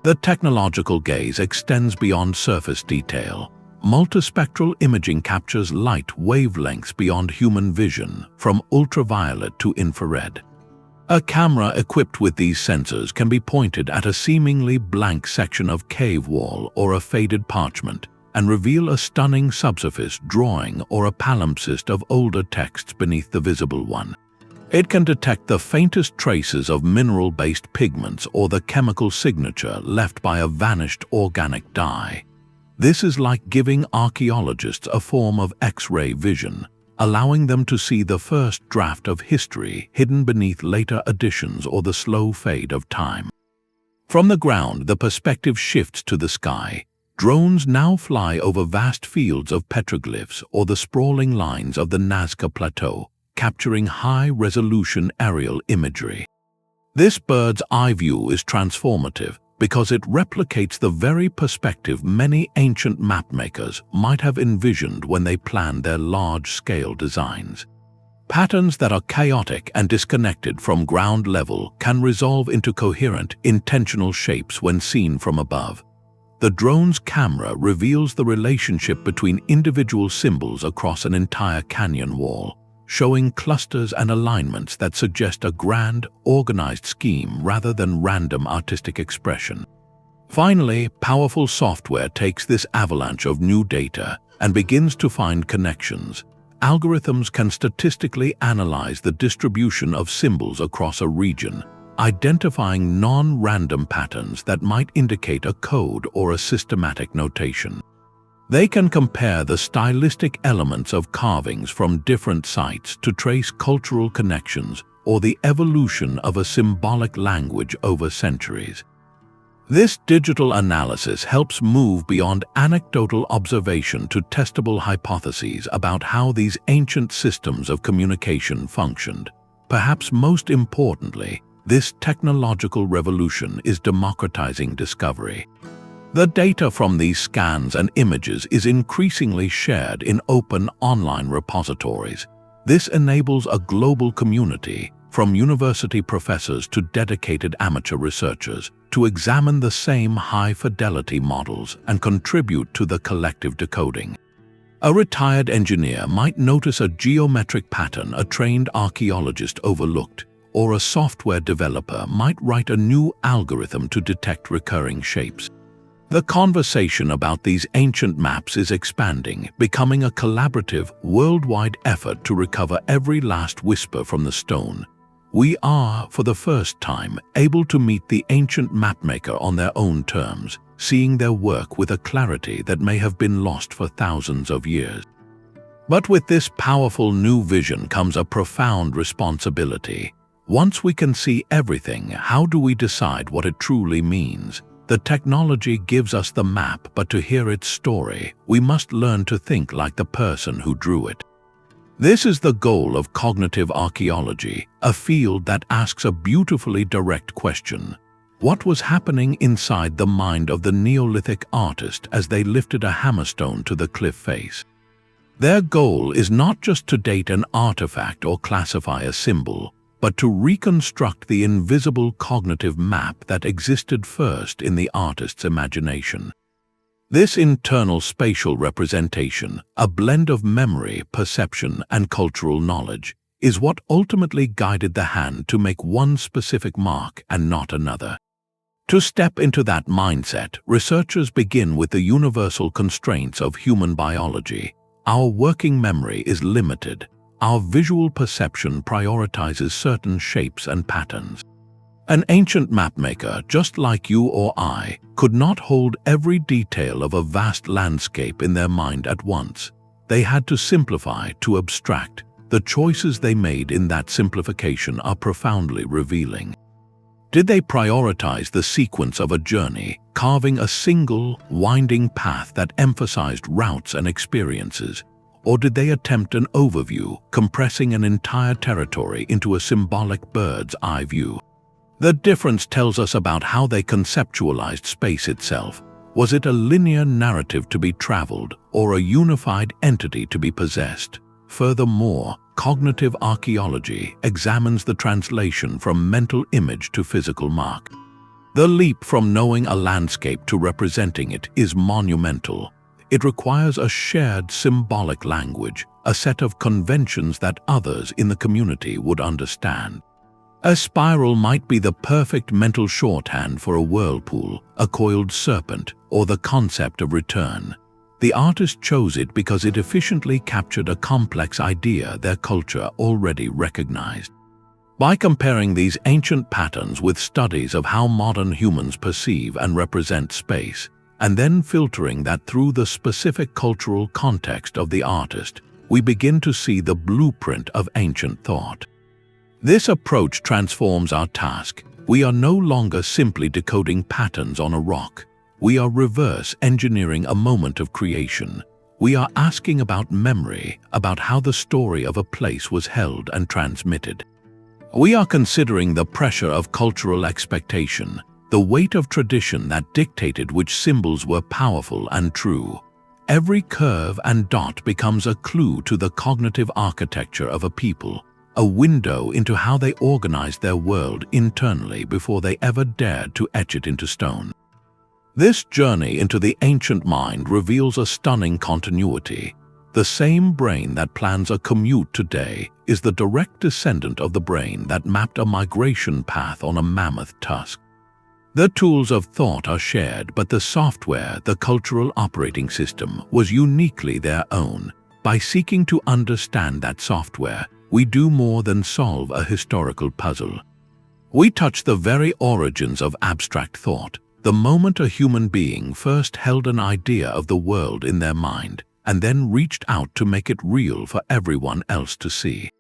The technological gaze extends beyond surface detail. Multispectral imaging captures light wavelengths beyond human vision, from ultraviolet to infrared. A camera equipped with these sensors can be pointed at a seemingly blank section of cave wall or a faded parchment and reveal a stunning subsurface drawing or a palimpsest of older texts beneath the visible one. It can detect the faintest traces of mineral-based pigments or the chemical signature left by a vanished organic dye. This is like giving archaeologists a form of X-ray vision, allowing them to see the first draft of history hidden beneath later additions or the slow fade of time. From the ground, the perspective shifts to the sky. Drones now fly over vast fields of petroglyphs or the sprawling lines of the Nazca Plateau, capturing high-resolution aerial imagery. This bird's eye view is transformative because it replicates the very perspective many ancient mapmakers might have envisioned when they planned their large-scale designs. Patterns that are chaotic and disconnected from ground level can resolve into coherent, intentional shapes when seen from above. The drone's camera reveals the relationship between individual symbols across an entire canyon wall, showing clusters and alignments that suggest a grand, organized scheme rather than random artistic expression. Finally, powerful software takes this avalanche of new data and begins to find connections. Algorithms can statistically analyze the distribution of symbols across a region, identifying non-random patterns that might indicate a code or a systematic notation. They can compare the stylistic elements of carvings from different sites to trace cultural connections or the evolution of a symbolic language over centuries. This digital analysis helps move beyond anecdotal observation to testable hypotheses about how these ancient systems of communication functioned. Perhaps most importantly, this technological revolution is democratizing discovery. The data from these scans and images is increasingly shared in open online repositories. This enables a global community, from university professors to dedicated amateur researchers, to examine the same high-fidelity models and contribute to the collective decoding. A retired engineer might notice a geometric pattern a trained archaeologist overlooked, or a software developer might write a new algorithm to detect recurring shapes. The conversation about these ancient maps is expanding, becoming a collaborative, worldwide effort to recover every last whisper from the stone. We are, for the first time, able to meet the ancient mapmaker on their own terms, seeing their work with a clarity that may have been lost for thousands of years. But with this powerful new vision comes a profound responsibility. Once we can see everything, how do we decide what it truly means? The technology gives us the map, but to hear its story, we must learn to think like the person who drew it. This is the goal of cognitive archaeology, a field that asks a beautifully direct question. What was happening inside the mind of the Neolithic artist as they lifted a hammerstone to the cliff face? Their goal is not just to date an artifact or classify a symbol, but to reconstruct the invisible cognitive map that existed first in the artist's imagination. This internal spatial representation, a blend of memory, perception, and cultural knowledge, is what ultimately guided the hand to make one specific mark and not another. To step into that mindset, researchers begin with the universal constraints of human biology. Our working memory is limited. Our visual perception prioritizes certain shapes and patterns. An ancient mapmaker, just like you or I, could not hold every detail of a vast landscape in their mind at once. They had to simplify, to abstract. The choices they made in that simplification are profoundly revealing. Did they prioritize the sequence of a journey, carving a single, winding path that emphasized routes and experiences? Or did they attempt an overview, compressing an entire territory into a symbolic bird's eye view? The difference tells us about how they conceptualized space itself. Was it a linear narrative to be traveled, or a unified entity to be possessed? Furthermore, cognitive archaeology examines the translation from mental image to physical mark. The leap from knowing a landscape to representing it is monumental. It requires a shared symbolic language, a set of conventions that others in the community would understand. A spiral might be the perfect mental shorthand for a whirlpool, a coiled serpent, or the concept of return. The artist chose it because it efficiently captured a complex idea their culture already recognized. By comparing these ancient patterns with studies of how modern humans perceive and represent space, and then filtering that through the specific cultural context of the artist, we begin to see the blueprint of ancient thought. This approach transforms our task. We are no longer simply decoding patterns on a rock. We are reverse engineering a moment of creation. We are asking about memory, about how the story of a place was held and transmitted. We are considering the pressure of cultural expectation, the weight of tradition that dictated which symbols were powerful and true. Every curve and dot becomes a clue to the cognitive architecture of a people, a window into how they organized their world internally before they ever dared to etch it into stone. This journey into the ancient mind reveals a stunning continuity. The same brain that plans a commute today is the direct descendant of the brain that mapped a migration path on a mammoth tusk. The tools of thought are shared, but the software, the cultural operating system, was uniquely their own. By seeking to understand that software, we do more than solve a historical puzzle. We touch the very origins of abstract thought, the moment a human being first held an idea of the world in their mind, and then reached out to make it real for everyone else to see.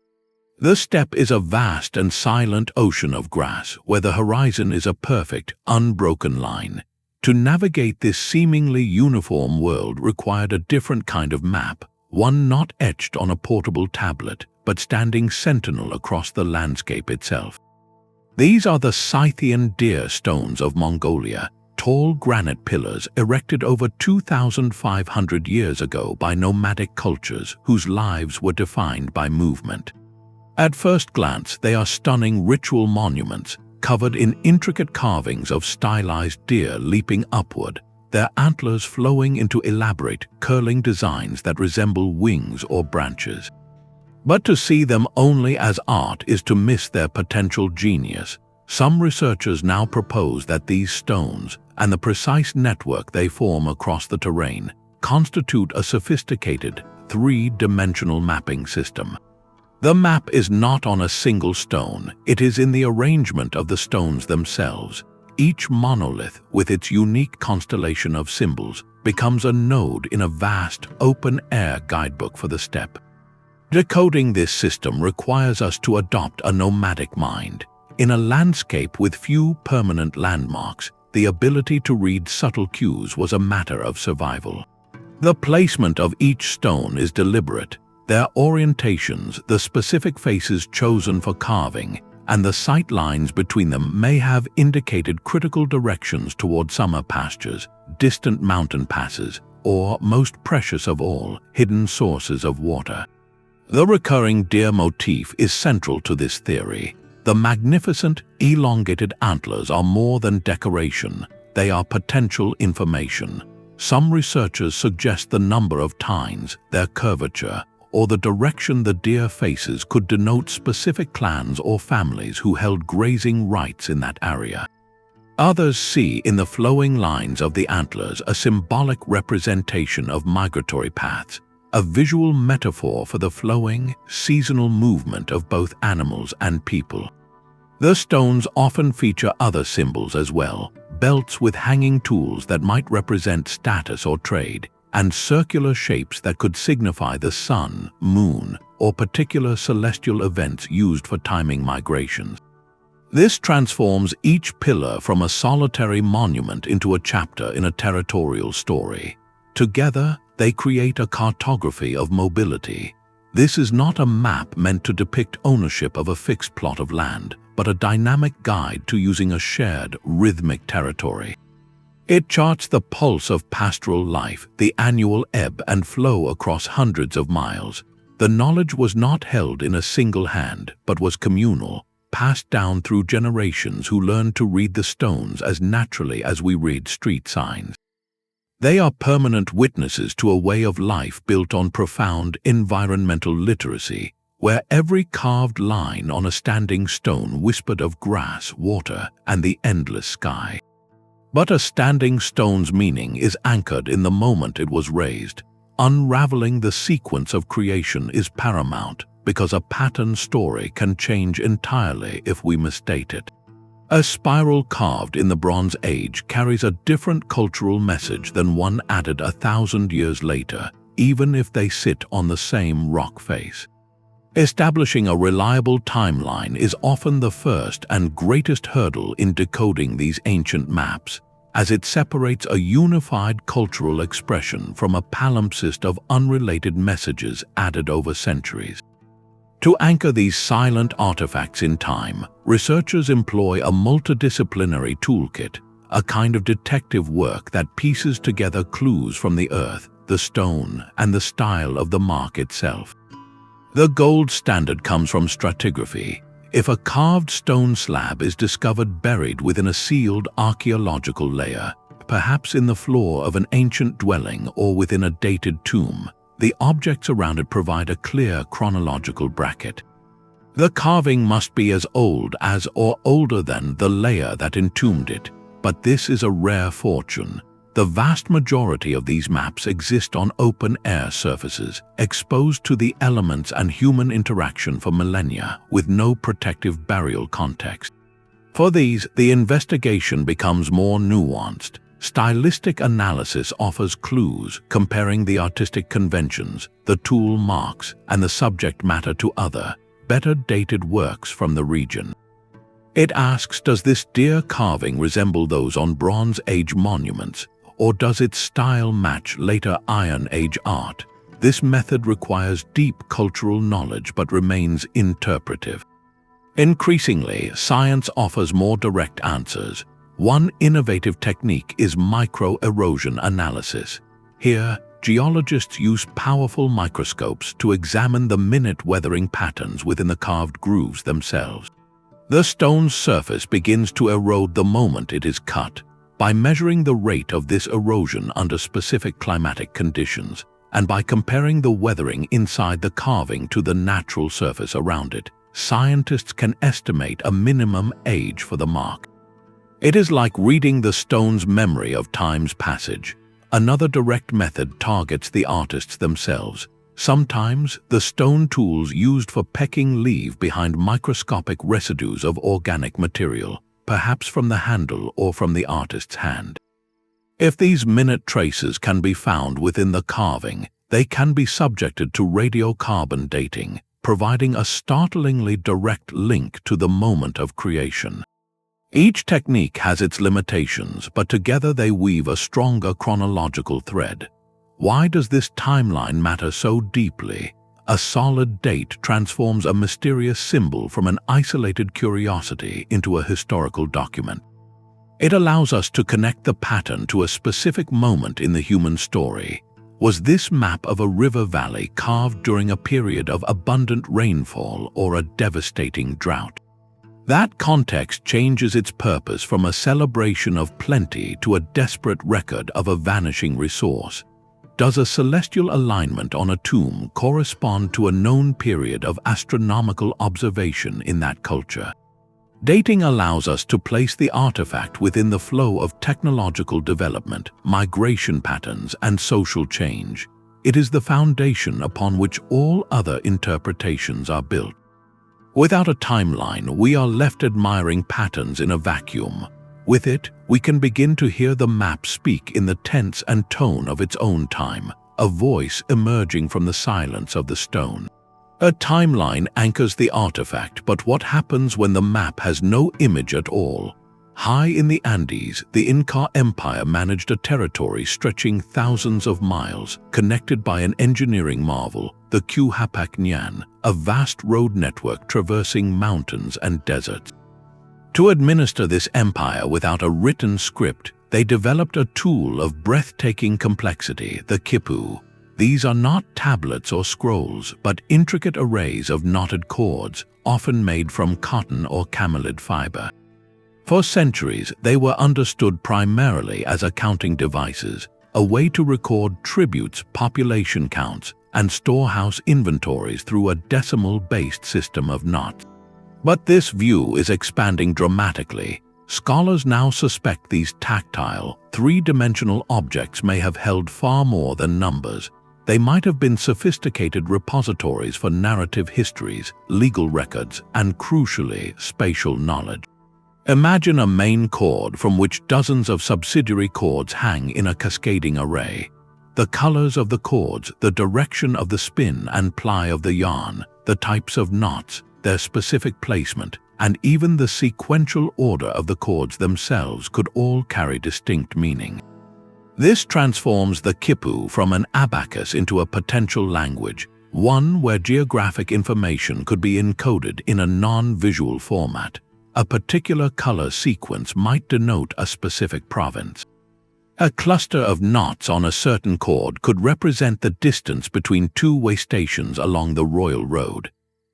The steppe is a vast and silent ocean of grass, where the horizon is a perfect, unbroken line. To navigate this seemingly uniform world required a different kind of map, one not etched on a portable tablet, but standing sentinel across the landscape itself. These are the Scythian deer stones of Mongolia, tall granite pillars erected over 2,500 years ago by nomadic cultures whose lives were defined by movement. At first glance, they are stunning ritual monuments, covered in intricate carvings of stylized deer leaping upward. their antlers flowing into elaborate, curling designs that resemble wings or branches. But to see them only as art is to miss their potential genius. Some researchers now propose that these stones, and the precise network they form across the terrain, constitute a sophisticated, three-dimensional mapping system. The map is not on a single stone, it is in the arrangement of the stones themselves. Each monolith, with its unique constellation of symbols, becomes a node in a vast, open-air guidebook for the steppe. Decoding this system requires us to adopt a nomadic mind. In a landscape with few permanent landmarks, the ability to read subtle cues was a matter of survival. The placement of each stone is deliberate. Their orientations, the specific faces chosen for carving, and the sight lines between them may have indicated critical directions toward summer pastures, distant mountain passes, or, most precious of all, hidden sources of water. The recurring deer motif is central to this theory. The magnificent, elongated antlers are more than decoration, they are potential information. Some researchers suggest the number of tines, their curvature, or the direction the deer faces could denote specific clans or families who held grazing rights in that area. Others see in the flowing lines of the antlers a symbolic representation of migratory paths, a visual metaphor for the flowing, seasonal movement of both animals and people. The stones often feature other symbols as well, belts with hanging tools that might represent status or trade, and circular shapes that could signify the sun, moon, or particular celestial events used for timing migrations. This transforms each pillar from a solitary monument into a chapter in a territorial story. Together, they create a cartography of mobility. This is not a map meant to depict ownership of a fixed plot of land, but a dynamic guide to using a shared, rhythmic territory. It charts the pulse of pastoral life, the annual ebb and flow across hundreds of miles. The knowledge was not held in a single hand, but was communal, passed down through generations who learned to read the stones as naturally as we read street signs. They are permanent witnesses to a way of life built on profound environmental literacy, where every carved line on a standing stone whispered of grass, water, and the endless sky. But a standing stone's meaning is anchored in the moment it was raised. Unraveling the sequence of creation is paramount, because a pattern story can change entirely if we misstate it. A spiral carved in the Bronze Age carries a different cultural message than one added 1,000 years later, even if they sit on the same rock face. Establishing a reliable timeline is often the first and greatest hurdle in decoding these ancient maps, as it separates a unified cultural expression from a palimpsest of unrelated messages added over centuries. To anchor these silent artifacts in time, researchers employ a multidisciplinary toolkit, a kind of detective work that pieces together clues from the earth, the stone, and the style of the mark itself. The gold standard comes from stratigraphy. If a carved stone slab is discovered buried within a sealed archaeological layer, perhaps in the floor of an ancient dwelling or within a dated tomb, the objects around it provide a clear chronological bracket. The carving must be as old as or older than the layer that entombed it, but this is a rare fortune. The vast majority of these maps exist on open-air surfaces, exposed to the elements and human interaction for millennia, with no protective burial context. For these, the investigation becomes more nuanced. Stylistic analysis offers clues, comparing the artistic conventions, the tool marks, and the subject matter to other, better-dated works from the region. It asks, does this deer carving resemble those on Bronze Age monuments, or does its style match later Iron Age art? This method requires deep cultural knowledge but remains interpretive. Increasingly, science offers more direct answers. One innovative technique is micro-erosion analysis. Here, geologists use powerful microscopes to examine the minute weathering patterns within the carved grooves themselves. The stone's surface begins to erode the moment it is cut. By measuring the rate of this erosion under specific climatic conditions, and by comparing the weathering inside the carving to the natural surface around it, scientists can estimate a minimum age for the mark. It is like reading the stone's memory of time's passage. Another direct method targets the artists themselves. Sometimes, the stone tools used for pecking leave behind microscopic residues of organic material, perhaps from the handle or from the artist's hand. If these minute traces can be found within the carving, they can be subjected to radiocarbon dating, providing a startlingly direct link to the moment of creation. Each technique has its limitations, but together they weave a stronger chronological thread. Why does this timeline matter so deeply? A solid date transforms a mysterious symbol from an isolated curiosity into a historical document. It allows us to connect the pattern to a specific moment in the human story. Was this map of a river valley carved during a period of abundant rainfall or a devastating drought? That context changes its purpose from a celebration of plenty to a desperate record of a vanishing resource. Does a celestial alignment on a tomb correspond to a known period of astronomical observation in that culture? Dating allows us to place the artifact within the flow of technological development, migration patterns, and social change. It is the foundation upon which all other interpretations are built. Without a timeline, we are left admiring patterns in a vacuum. With it, we can begin to hear the map speak in the tense and tone of its own time, a voice emerging from the silence of the stone. A timeline anchors the artifact, but what happens when the map has no image at all? High in the Andes, the Inca Empire managed a territory stretching thousands of miles, connected by an engineering marvel, the Quihapac, a vast road network traversing mountains and deserts. To administer this empire without a written script, they developed a tool of breathtaking complexity, the Khipu. These are not tablets or scrolls, but intricate arrays of knotted cords, often made from cotton or camelid fiber. For centuries, they were understood primarily as accounting devices, a way to record tributes, population counts, and storehouse inventories through a decimal-based system of knots. But this view is expanding dramatically. Scholars now suspect these tactile, three-dimensional objects may have held far more than numbers. They might have been sophisticated repositories for narrative histories, legal records, and crucially, spatial knowledge. Imagine a main chord from which dozens of subsidiary chords hang in a cascading array. The colors of the chords, the direction of the spin and ply of the yarn, the types of knots, their specific placement, and even the sequential order of the chords themselves could all carry distinct meaning. This transforms the Khipu from an abacus into a potential language, one where geographic information could be encoded in a non-visual format. A particular color sequence might denote a specific province. A cluster of knots on a certain chord could represent the distance between two-way stations along the royal road.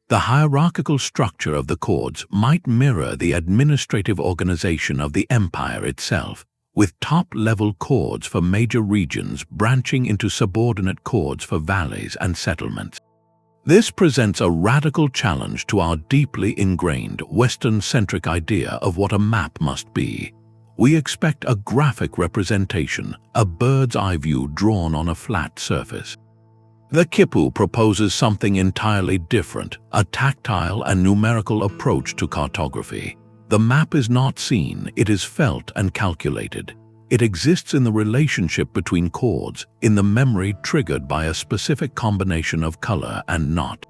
The hierarchical structure of the chords might mirror the administrative organization of the empire itself, with top-level chords for major regions branching into subordinate chords for valleys and settlements. This presents a radical challenge to our deeply ingrained Western-centric idea of what a map must be. We expect a graphic representation, a bird's-eye view drawn on a flat surface. The Khipu proposes something entirely different, a tactile and numerical approach to cartography. The map is not seen, it is felt and calculated. It exists in the relationship between chords, in the memory triggered by a specific combination of color and knot.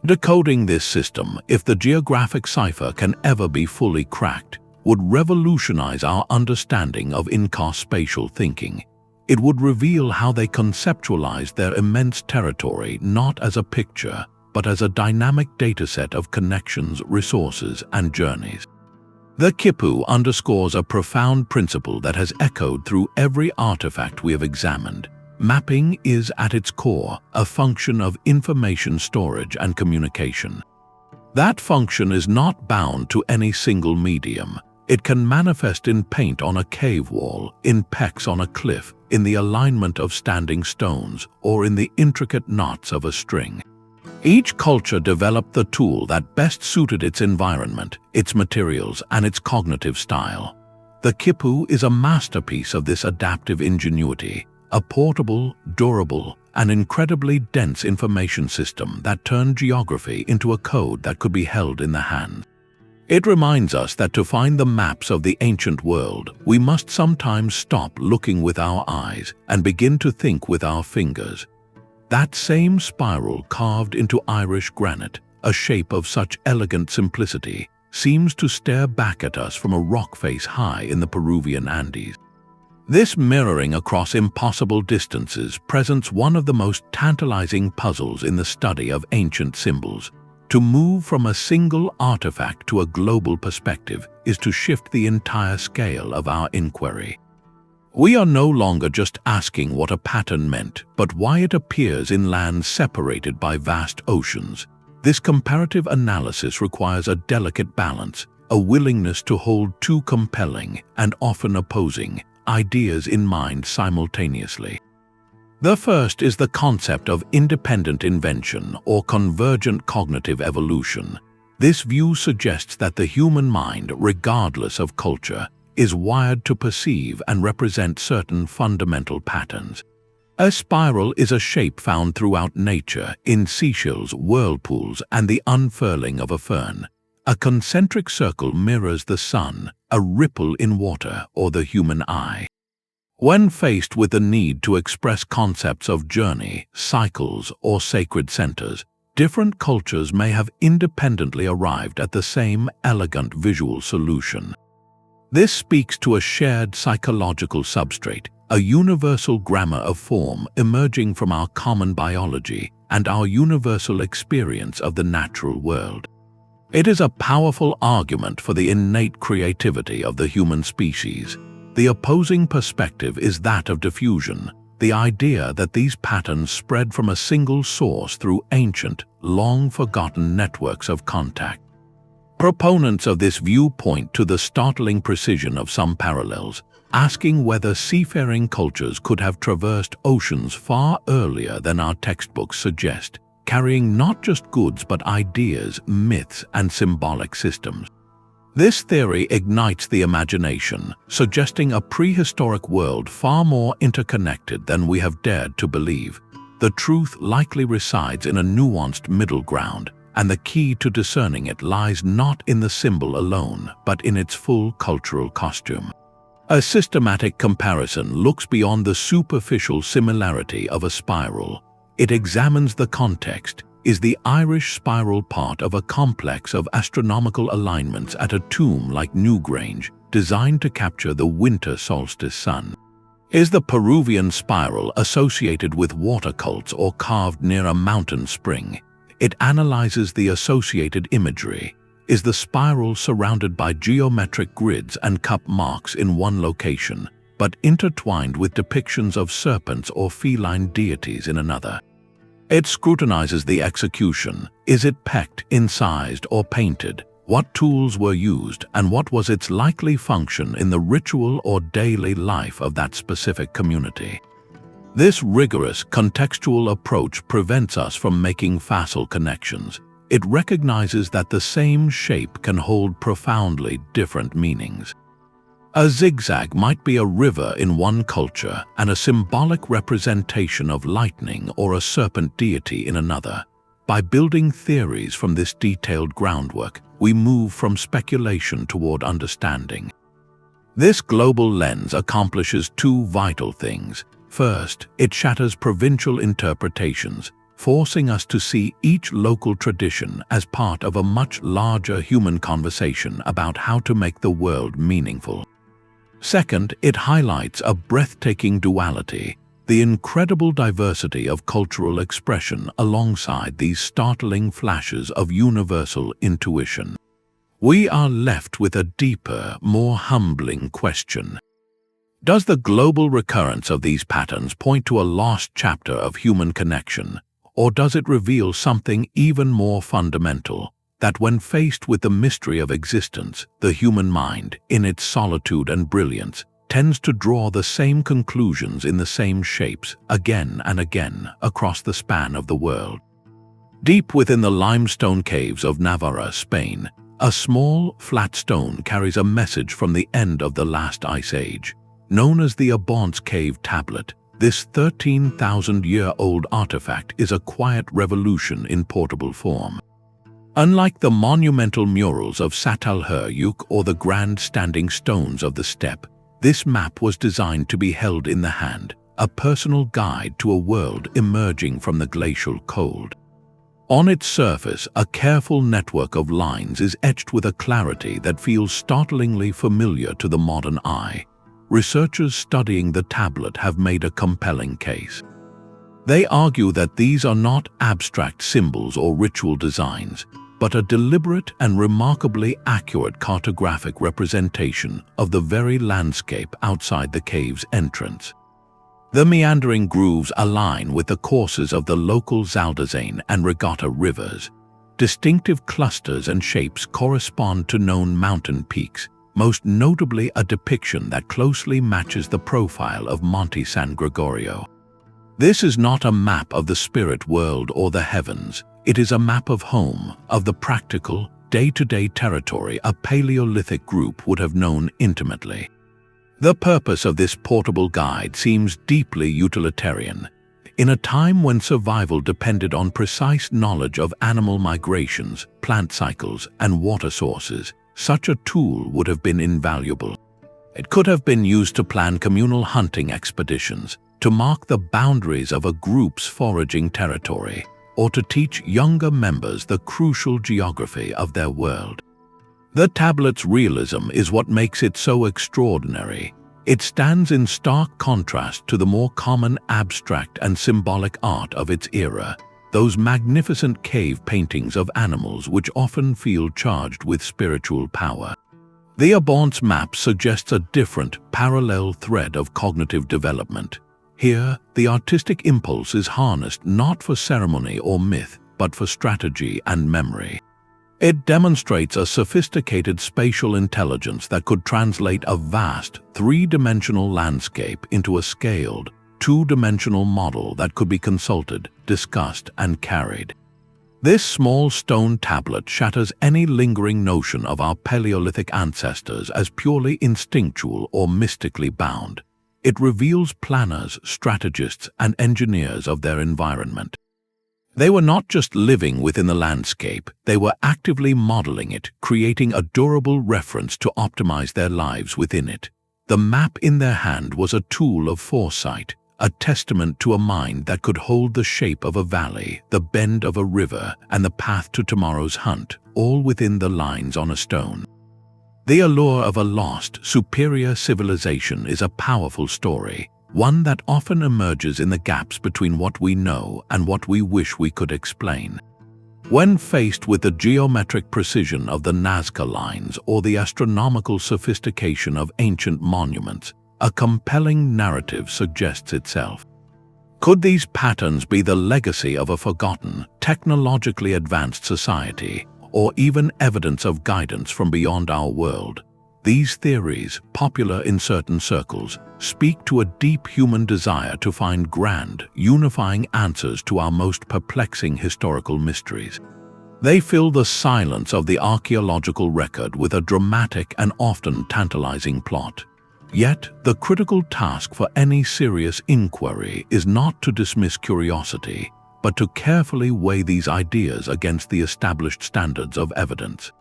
Decoding this system, if the geographic cipher can ever be fully cracked, would revolutionize our understanding of Inca spatial thinking. It would reveal how they conceptualized their immense territory not as a picture, but as a dynamic dataset of connections, resources, and journeys. The Khipu underscores a profound principle that has echoed through every artifact we have examined. Mapping is, at its core, a function of information storage and communication. That function is not bound to any single medium. It can manifest in paint on a cave wall, in pecks on a cliff, in the alignment of standing stones, or in the intricate knots of a string. Each culture developed the tool that best suited its environment, its materials, and its cognitive style. The Khipu is a masterpiece of this adaptive ingenuity, a portable, durable, and incredibly dense information system that turned geography into a code that could be held in the hand. It reminds us that to find the maps of the ancient world, we must sometimes stop looking with our eyes and begin to think with our fingers. That same spiral carved into Irish granite, a shape of such elegant simplicity, seems to stare back at us from a rock face high in the Peruvian Andes. This mirroring across impossible distances presents one of the most tantalizing puzzles in the study of ancient symbols. To move from a single artifact to a global perspective is to shift the entire scale of our inquiry. We are no longer just asking what a pattern meant, but why it appears in lands separated by vast oceans. This comparative analysis requires a delicate balance, a willingness to hold two compelling and often opposing ideas in mind simultaneously. The first is the concept of independent invention or convergent cognitive evolution. This view suggests that the human mind, regardless of culture, is wired to perceive and represent certain fundamental patterns. A spiral is a shape found throughout nature, in seashells, whirlpools, and the unfurling of a fern. A concentric circle mirrors the sun, a ripple in water, or the human eye. When faced with the need to express concepts of journey, cycles, or sacred centers, different cultures may have independently arrived at the same elegant visual solution. This speaks to a shared psychological substrate, a universal grammar of form emerging from our common biology and our universal experience of the natural world. It is a powerful argument for the innate creativity of the human species. The opposing perspective is that of diffusion, the idea that these patterns spread from a single source through ancient, long-forgotten networks of contact. Proponents of this view point to the startling precision of some parallels, asking whether seafaring cultures could have traversed oceans far earlier than our textbooks suggest, carrying not just goods but ideas, myths, and symbolic systems. This theory ignites the imagination, suggesting a prehistoric world far more interconnected than we have dared to believe. The truth likely resides in a nuanced middle ground, and the key to discerning it lies not in the symbol alone, but in its full cultural costume. A systematic comparison looks beyond the superficial similarity of a spiral. It examines the context. Is the Irish spiral part of a complex of astronomical alignments at a tomb like Newgrange, designed to capture the winter solstice sun? Is the Peruvian spiral associated with water cults or carved near a mountain spring? It analyzes the associated imagery. Is the spiral surrounded by geometric grids and cup marks in one location, but intertwined with depictions of serpents or feline deities in another? It scrutinizes the execution. Is it pecked, incised, or painted? What tools were used, and what was its likely function in the ritual or daily life of that specific community? This rigorous, contextual approach prevents us from making facile connections. It recognizes that the same shape can hold profoundly different meanings. A zigzag might be a river in one culture and a symbolic representation of lightning or a serpent deity in another. By building theories from this detailed groundwork, we move from speculation toward understanding. This global lens accomplishes two vital things. First, it shatters provincial interpretations, forcing us to see each local tradition as part of a much larger human conversation about how to make the world meaningful. Second, it highlights a breathtaking duality, the incredible diversity of cultural expression alongside these startling flashes of universal intuition. We are left with a deeper, more humbling question. Does the global recurrence of these patterns point to a lost chapter of human connection, or does it reveal something even more fundamental, that when faced with the mystery of existence, the human mind, in its solitude and brilliance, tends to draw the same conclusions in the same shapes again and again across the span of the world. Deep within the limestone caves of Navarra, Spain, a small, flat stone carries a message from the end of the last ice age. Known as the Abond's Cave Tablet, this 13,000-year-old artifact is a quiet revolution in portable form. Unlike the monumental murals of Çatalhöyük or the grand standing stones of the steppe, this map was designed to be held in the hand, a personal guide to a world emerging from the glacial cold. On its surface, a careful network of lines is etched with a clarity that feels startlingly familiar to the modern eye. Researchers studying the tablet have made a compelling case. They argue that these are not abstract symbols or ritual designs, but a deliberate and remarkably accurate cartographic representation of the very landscape outside the cave's entrance. The meandering grooves align with the courses of the local Zaldazane and Regatta rivers. Distinctive clusters and shapes correspond to known mountain peaks, most notably a depiction that closely matches the profile of Monte San Gregorio. This is not a map of the spirit world or the heavens. It is a map of home, of the practical, day-to-day territory a Paleolithic group would have known intimately. The purpose of this portable guide seems deeply utilitarian. In a time when survival depended on precise knowledge of animal migrations, plant cycles, and water sources, such a tool would have been invaluable. It could have been used to plan communal hunting expeditions, to mark the boundaries of a group's foraging territory, or to teach younger members the crucial geography of their world. The tablet's realism is what makes it so extraordinary. It stands in stark contrast to the more common abstract and symbolic art of its era, those magnificent cave paintings of animals which often feel charged with spiritual power. The Abond's map suggests a different, parallel thread of cognitive development. Here, the artistic impulse is harnessed not for ceremony or myth, but for strategy and memory. It demonstrates a sophisticated spatial intelligence that could translate a vast, three-dimensional landscape into a scaled, two-dimensional model that could be consulted, discussed, and carried. This small stone tablet shatters any lingering notion of our Paleolithic ancestors as purely instinctual or mystically bound. It reveals planners, strategists, and engineers of their environment. They were not just living within the landscape, they were actively modeling it, creating a durable reference to optimize their lives within it. The map in their hand was a tool of foresight, a testament to a mind that could hold the shape of a valley, the bend of a river, and the path to tomorrow's hunt, all within the lines on a stone. The allure of a lost, superior civilization is a powerful story, one that often emerges in the gaps between what we know and what we wish we could explain. When faced with the geometric precision of the Nazca lines or the astronomical sophistication of ancient monuments, a compelling narrative suggests itself. Could these patterns be the legacy of a forgotten, technologically advanced society, or even evidence of guidance from beyond our world? These theories, popular in certain circles, speak to a deep human desire to find grand, unifying answers to our most perplexing historical mysteries. They fill the silence of the archaeological record with a dramatic and often tantalizing plot. Yet, the critical task for any serious inquiry is not to dismiss curiosity, but to carefully weigh these ideas against the established standards of evidence.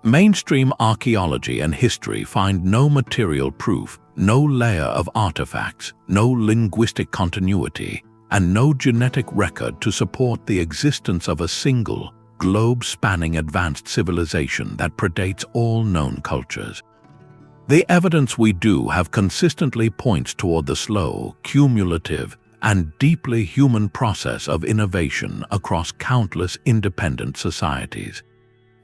Mainstream archaeology and history find no material proof, no layer of artifacts, no linguistic continuity, and no genetic record to support the existence of a single, globe-spanning advanced civilization that predates all known cultures. The evidence we do have consistently points toward the slow, cumulative, and deeply human process of innovation across countless independent societies.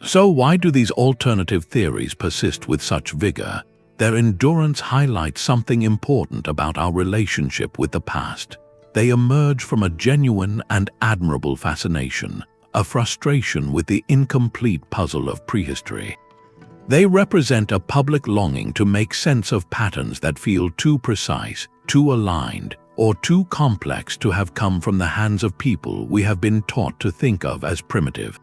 So why do these alternative theories persist with such vigor? Their endurance highlights something important about our relationship with the past. They emerge from a genuine and admirable fascination, a frustration with the incomplete puzzle of prehistory. They represent a public longing to make sense of patterns that feel too precise, too aligned, or too complex to have come from the hands of people we have been taught to think of as primitive.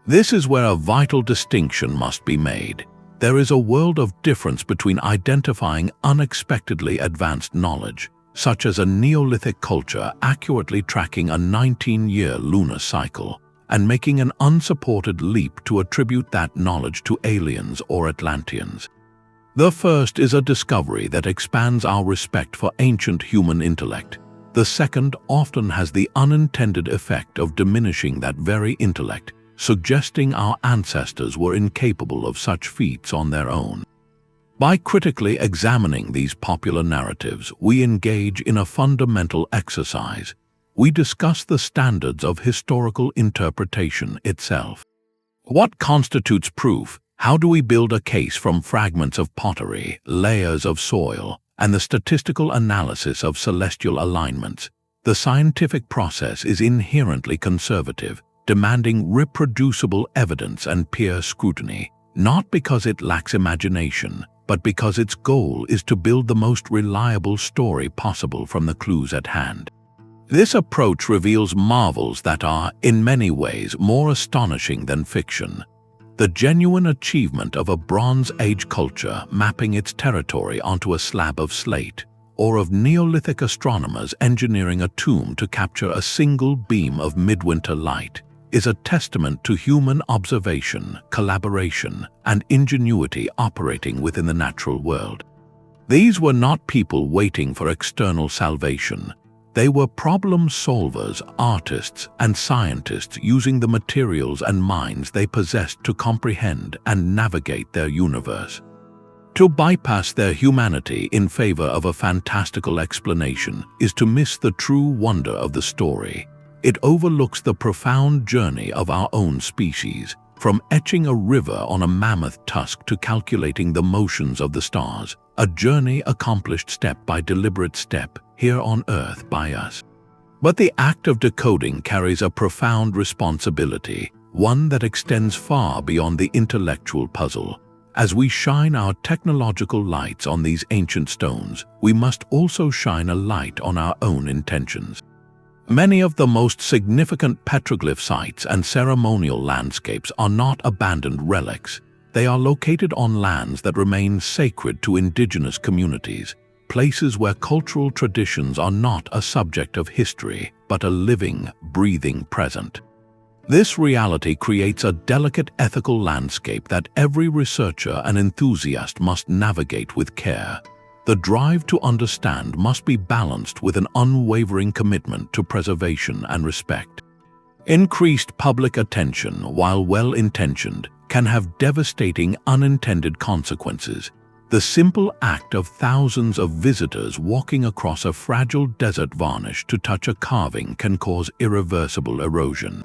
This is where a vital distinction must be made. There is a world of difference between identifying unexpectedly advanced knowledge, such as a Neolithic culture accurately tracking a 19-year lunar cycle, and making an unsupported leap to attribute that knowledge to aliens or Atlanteans. The first is a discovery that expands our respect for ancient human intellect. The second often has the unintended effect of diminishing that very intellect, suggesting our ancestors were incapable of such feats on their own. By critically examining these popular narratives, we engage in a fundamental exercise. We discuss the standards of historical interpretation itself. What constitutes proof? How do we build a case from fragments of pottery, layers of soil, and the statistical analysis of celestial alignments? The scientific process is inherently conservative, demanding reproducible evidence and peer scrutiny, not because it lacks imagination, but because its goal is to build the most reliable story possible from the clues at hand. This approach reveals marvels that are, in many ways, more astonishing than fiction. The genuine achievement of a Bronze Age culture mapping its territory onto a slab of slate, or of Neolithic astronomers engineering a tomb to capture a single beam of midwinter light, is a testament to human observation, collaboration, and ingenuity operating within the natural world. These were not people waiting for external salvation. They were problem solvers, artists, and scientists using the materials and minds they possessed to comprehend and navigate their universe. To bypass their humanity in favor of a fantastical explanation is to miss the true wonder of the story. It overlooks the profound journey of our own species, from etching a river on a mammoth tusk to calculating the motions of the stars, a journey accomplished step by deliberate step here on Earth by us. But the act of decoding carries a profound responsibility, one that extends far beyond the intellectual puzzle. As we shine our technological lights on these ancient stones, we must also shine a light on our own intentions. Many of the most significant petroglyph sites and ceremonial landscapes are not abandoned relics. They are located on lands that remain sacred to indigenous communities, places where cultural traditions are not a subject of history, but a living, breathing present. This reality creates a delicate ethical landscape that every researcher and enthusiast must navigate with care. The drive to understand must be balanced with an unwavering commitment to preservation and respect. Increased public attention, while well-intentioned, can have devastating unintended consequences. The simple act of thousands of visitors walking across a fragile desert varnish to touch a carving can cause irreversible erosion.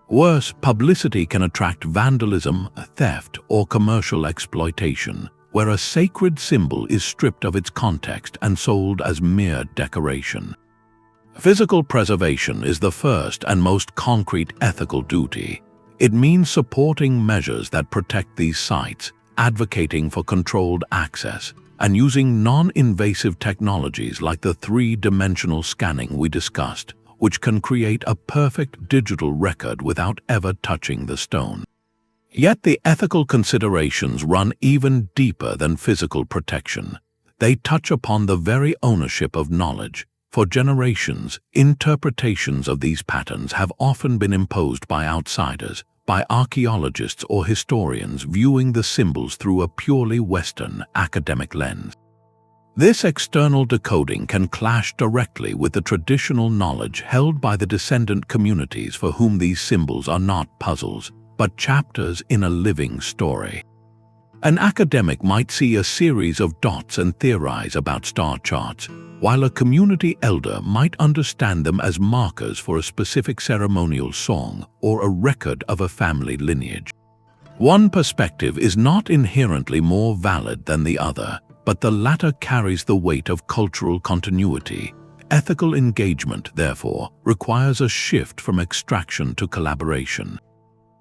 Worse, publicity can attract vandalism, theft, or commercial exploitation, where a sacred symbol is stripped of its context and sold as mere decoration. Physical preservation is the first and most concrete ethical duty. It means supporting measures that protect these sites, advocating for controlled access, and using non-invasive technologies like the three-dimensional scanning we discussed, which can create a perfect digital record without ever touching the stone. Yet the ethical considerations run even deeper than physical protection. They touch upon the very ownership of knowledge. For generations, interpretations of these patterns have often been imposed by outsiders, by archaeologists or historians viewing the symbols through a purely Western, academic lens. This external decoding can clash directly with the traditional knowledge held by the descendant communities for whom these symbols are not puzzles, but chapters in a living story. An academic might see a series of dots and theorize about star charts, while a community elder might understand them as markers for a specific ceremonial song or a record of a family lineage. One perspective is not inherently more valid than the other, but the latter carries the weight of cultural continuity, Ethical engagement, therefore, requires a shift from extraction to collaboration.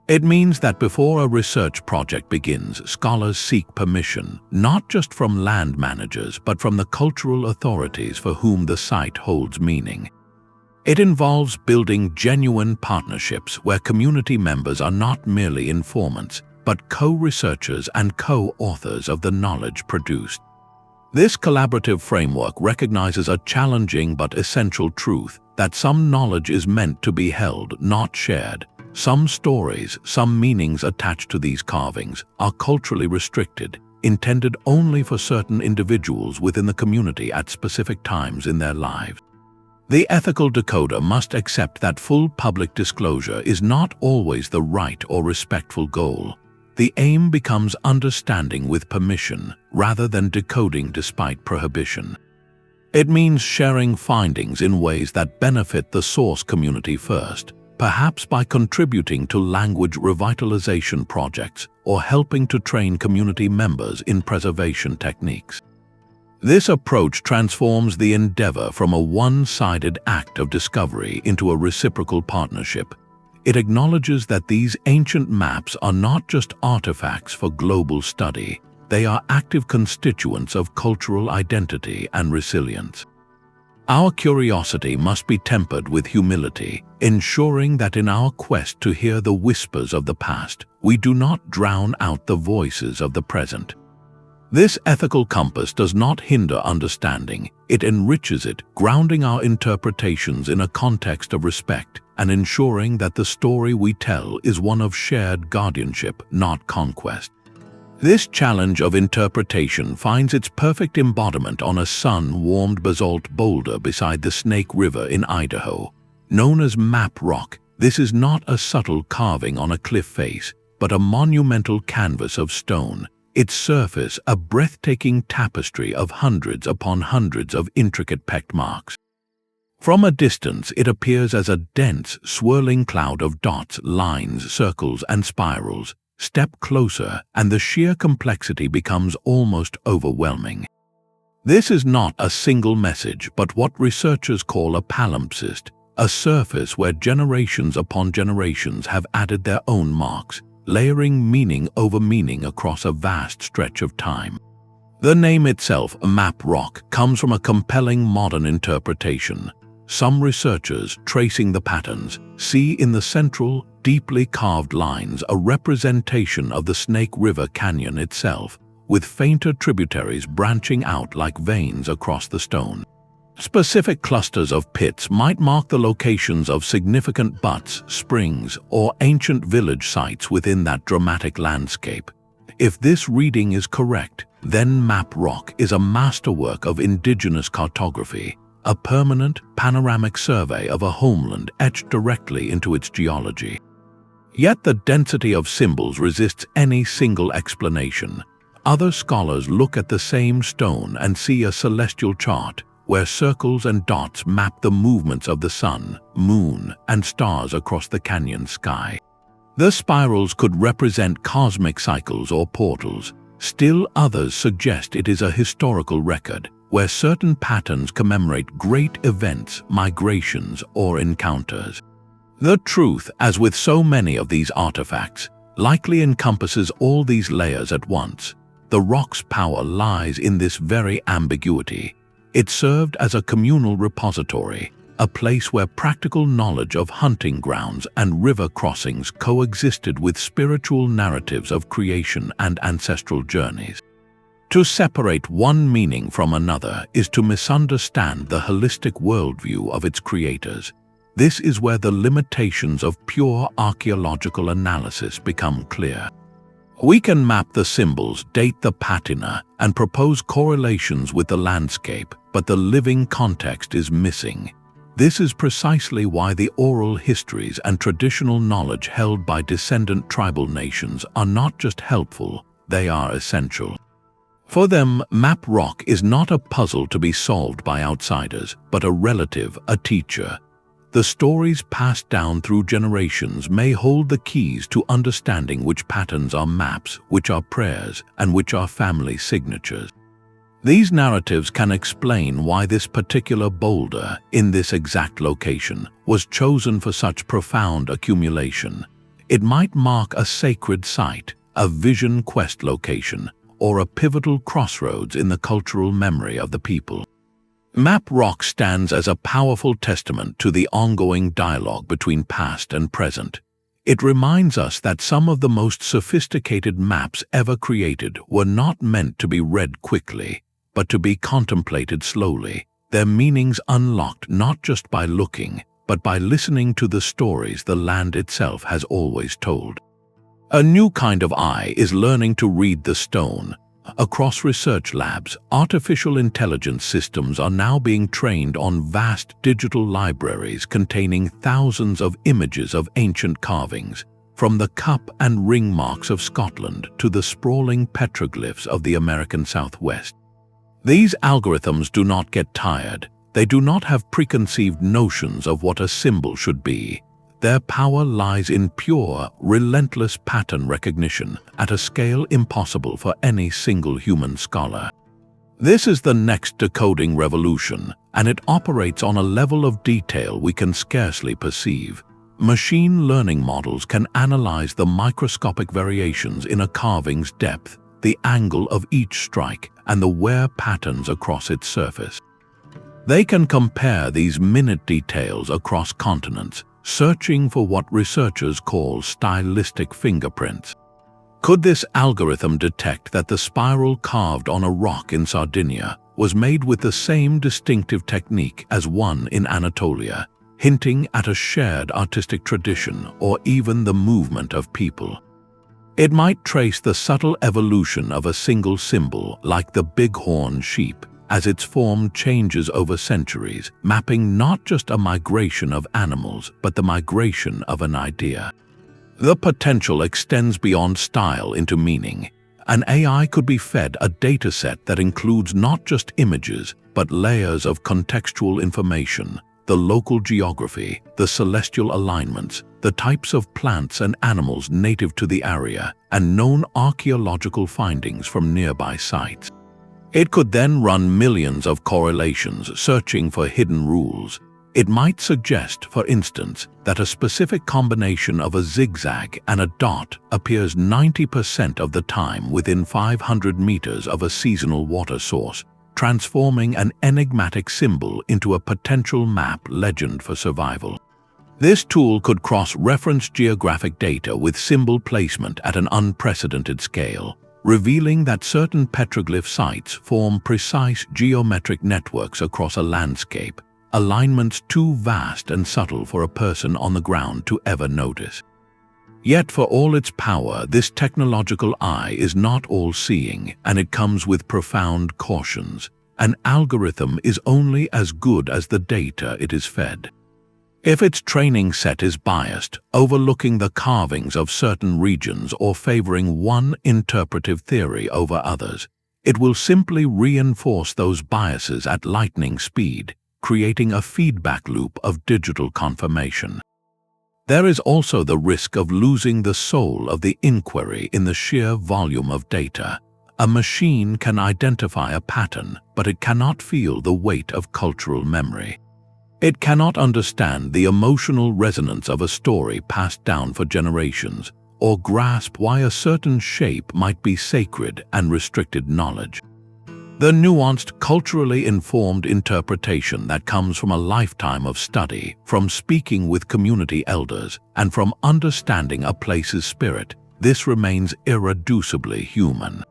It means that before a research project begins, scholars seek permission, not just from land managers, but from the cultural authorities for whom the site holds meaning. It involves building genuine partnerships where community members are not merely informants, but co-researchers and co-authors of the knowledge produced. This collaborative framework recognizes a challenging but essential truth that some knowledge is meant to be held, not shared. Some stories, some meanings attached to these carvings are culturally restricted, intended only for certain individuals within the community at specific times in their lives. The ethical decoder must accept that full public disclosure is not always the right or respectful goal. The aim becomes understanding with permission rather than decoding despite prohibition. It means sharing findings in ways that benefit the source community first, perhaps by contributing to language revitalization projects or helping to train community members in preservation techniques. This approach transforms the endeavor from a one-sided act of discovery into a reciprocal partnership. It acknowledges that these ancient maps are not just artifacts for global study, they are active constituents of cultural identity and resilience. Our curiosity must be tempered with humility, ensuring that in our quest to hear the whispers of the past, we do not drown out the voices of the present. This ethical compass does not hinder understanding, it enriches it, grounding our interpretations in a context of respect and ensuring that the story we tell is one of shared guardianship, not conquest. This challenge of interpretation finds its perfect embodiment on a sun-warmed basalt boulder beside the Snake River in Idaho. Known as Map Rock, this is not a subtle carving on a cliff face, but a monumental canvas of stone, its surface a breathtaking tapestry of hundreds upon hundreds of intricate pecked marks. From a distance, it appears as a dense, swirling cloud of dots, lines, circles, and spirals. Step closer, and the sheer complexity becomes almost overwhelming. This is not a single message, but what researchers call a palimpsest, a surface where generations upon generations have added their own marks, layering meaning over meaning across a vast stretch of time. The name itself, Map Rock, comes from a compelling modern interpretation. Some researchers, tracing the patterns, see in the central, deeply carved lines a representation of the Snake River Canyon itself, with fainter tributaries branching out like veins across the stone. Specific clusters of pits might mark the locations of significant buttes, springs, or ancient village sites within that dramatic landscape. If this reading is correct, then Map Rock is a masterwork of indigenous cartography, a permanent, panoramic survey of a homeland etched directly into its geology. Yet the density of symbols resists any single explanation. Other scholars look at the same stone and see a celestial chart, where circles and dots map the movements of the sun, moon, and stars across the canyon sky. The spirals could represent cosmic cycles or portals. Still others suggest it is a historical record, where certain patterns commemorate great events, migrations, or encounters. The truth, as with so many of these artifacts, likely encompasses all these layers at once. The rock's power lies in this very ambiguity. It served as a communal repository, a place where practical knowledge of hunting grounds and river crossings coexisted with spiritual narratives of creation and ancestral journeys. To separate one meaning from another is to misunderstand the holistic worldview of its creators. This is where the limitations of pure archaeological analysis become clear. We can map the symbols, date the patina, and propose correlations with the landscape, but the living context is missing. This is precisely why the oral histories and traditional knowledge held by descendant tribal nations are not just helpful, they are essential. For them, Map Rock is not a puzzle to be solved by outsiders, but a relative, a teacher. The stories passed down through generations may hold the keys to understanding which patterns are maps, which are prayers, and which are family signatures. These narratives can explain why this particular boulder in this exact location was chosen for such profound accumulation. It might mark a sacred site, a vision quest location, or a pivotal crossroads in the cultural memory of the people. Map rock stands as a powerful testament to the ongoing dialogue between past and present. It reminds us that some of the most sophisticated maps ever created were not meant to be read quickly, but to be contemplated slowly, their meanings unlocked not just by looking, but by listening to the stories the land itself has always told. A new kind of eye is learning to read the stone. Across research labs, artificial intelligence systems are now being trained on vast digital libraries containing thousands of images of ancient carvings, from the cup and ring marks of Scotland to the sprawling petroglyphs of the American Southwest. These algorithms do not get tired. They do not have preconceived notions of what a symbol should be. Their power lies in pure, relentless pattern recognition at a scale impossible for any single human scholar. This is the next decoding revolution, and it operates on a level of detail we can scarcely perceive. Machine learning models can analyze the microscopic variations in a carving's depth, the angle of each strike, and the wear patterns across its surface. They can compare these minute details across continents, searching for what researchers call stylistic fingerprints. Could this algorithm detect that the spiral carved on a rock in Sardinia was made with the same distinctive technique as one in Anatolia, hinting at a shared artistic tradition or even the movement of people? It might trace the subtle evolution of a single symbol like the bighorn sheep as its form changes over centuries, mapping not just a migration of animals but the migration of an idea. The potential extends beyond style into meaning. An AI could be fed a dataset that includes not just images but layers of contextual information, the local geography, the celestial alignments, the types of plants and animals native to the area, and known archaeological findings from nearby sites. It could then run millions of correlations searching for hidden rules. It might suggest, for instance, that a specific combination of a zigzag and a dot appears 90% of the time within 500 meters of a seasonal water source, transforming an enigmatic symbol into a potential map legend for survival. This tool could cross-reference geographic data with symbol placement at an unprecedented scale, revealing that certain petroglyph sites form precise geometric networks across a landscape, alignments too vast and subtle for a person on the ground to ever notice. Yet for all its power, this technological eye is not all-seeing, and it comes with profound cautions. An algorithm is only as good as the data it is fed. If its training set is biased, overlooking the carvings of certain regions or favoring one interpretive theory over others, it will simply reinforce those biases at lightning speed, creating a feedback loop of digital confirmation. There is also the risk of losing the soul of the inquiry in the sheer volume of data. A machine can identify a pattern, but it cannot feel the weight of cultural memory. It cannot understand the emotional resonance of a story passed down for generations, or grasp why a certain shape might be sacred and restricted knowledge. The nuanced, culturally informed interpretation that comes from a lifetime of study, from speaking with community elders, and from understanding a place's spirit, this remains irreducibly human.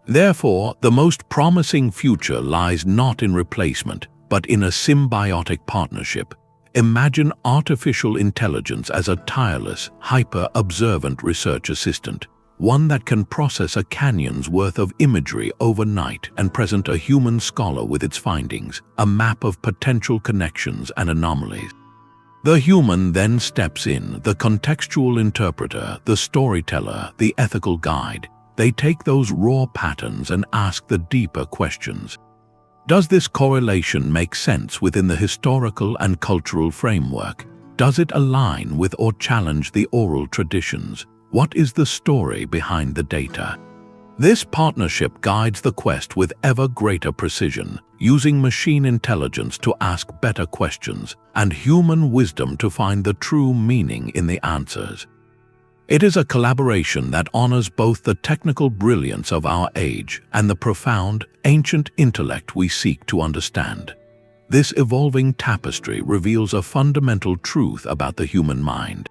Therefore, the most promising future lies not in replacement, but in a symbiotic partnership. Imagine artificial intelligence as a tireless, hyper-observant research assistant, one that can process a canyon's worth of imagery overnight and present a human scholar with its findings, a map of potential connections and anomalies. The human then steps in, the contextual interpreter, the storyteller, the ethical guide. They take those raw patterns and ask the deeper questions. Does this correlation make sense within the historical and cultural framework? Does it align with or challenge the oral traditions? What is the story behind the data? This partnership guides the quest with ever greater precision, using machine intelligence to ask better questions and human wisdom to find the true meaning in the answers. It is a collaboration that honors both the technical brilliance of our age and the profound, ancient intellect we seek to understand. This evolving tapestry reveals a fundamental truth about the human mind.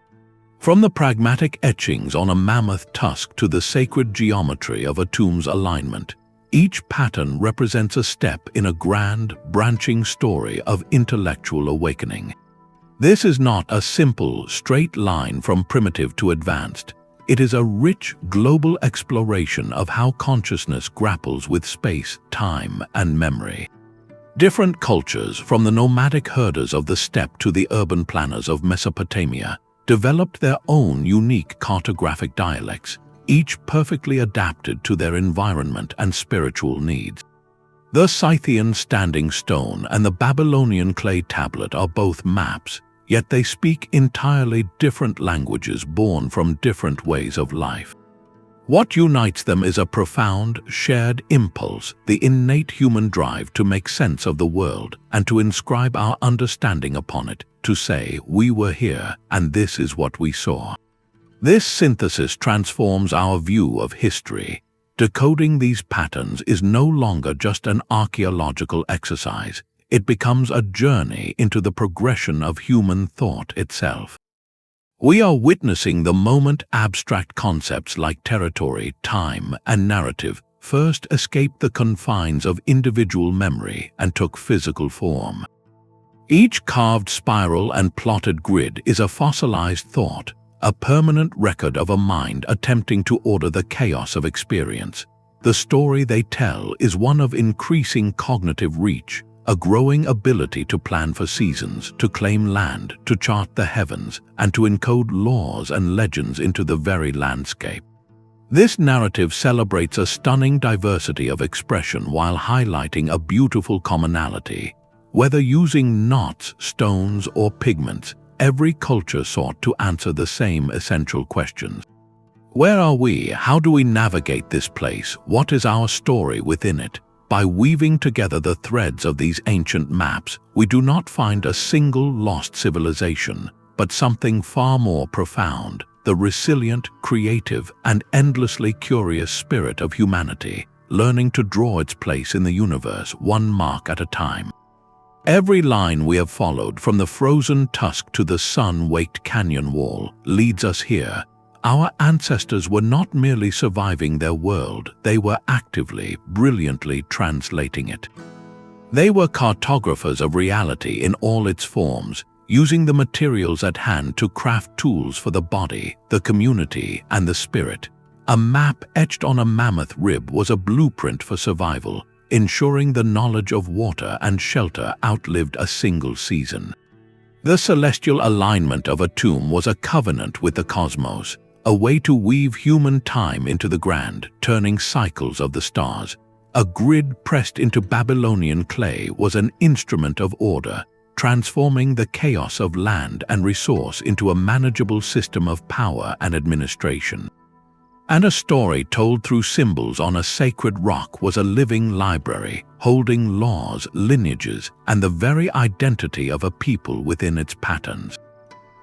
From the pragmatic etchings on a mammoth tusk to the sacred geometry of a tomb's alignment, each pattern represents a step in a grand, branching story of intellectual awakening. This is not a simple, straight line from primitive to advanced. It is a rich, global exploration of how consciousness grapples with space, time, and memory. Different cultures, from the nomadic herders of the steppe to the urban planners of Mesopotamia, developed their own unique cartographic dialects, each perfectly adapted to their environment and spiritual needs. The Scythian standing stone and the Babylonian clay tablet are both maps, yet they speak entirely different languages born from different ways of life. What unites them is a profound, shared impulse, the innate human drive to make sense of the world and to inscribe our understanding upon it, to say, we were here and this is what we saw. This synthesis transforms our view of history. Decoding these patterns is no longer just an archaeological exercise. It becomes a journey into the progression of human thought itself. We are witnessing the moment abstract concepts like territory, time, and narrative first escaped the confines of individual memory and took physical form. Each carved spiral and plotted grid is a fossilized thought, a permanent record of a mind attempting to order the chaos of experience. The story they tell is one of increasing cognitive reach, a growing ability to plan for seasons, to claim land, to chart the heavens, and to encode laws and legends into the very landscape. This narrative celebrates a stunning diversity of expression while highlighting a beautiful commonality. Whether using knots, stones, or pigments, every culture sought to answer the same essential questions. Where are we? How do we navigate this place? What is our story within it? By weaving together the threads of these ancient maps, we do not find a single lost civilization, but something far more profound, the resilient, creative, and endlessly curious spirit of humanity, learning to draw its place in the universe one mark at a time. Every line we have followed, from the frozen tusk to the sun-waked canyon wall, leads us here. Our ancestors were not merely surviving their world, they were actively, brilliantly translating it. They were cartographers of reality in all its forms, using the materials at hand to craft tools for the body, the community, and the spirit. A map etched on a mammoth rib was a blueprint for survival, ensuring the knowledge of water and shelter outlived a single season. The celestial alignment of a tomb was a covenant with the cosmos, a way to weave human time into the grand, turning cycles of the stars. A grid pressed into Babylonian clay was an instrument of order, transforming the chaos of land and resource into a manageable system of power and administration. And a story told through symbols on a sacred rock was a living library, holding laws, lineages, and the very identity of a people within its patterns.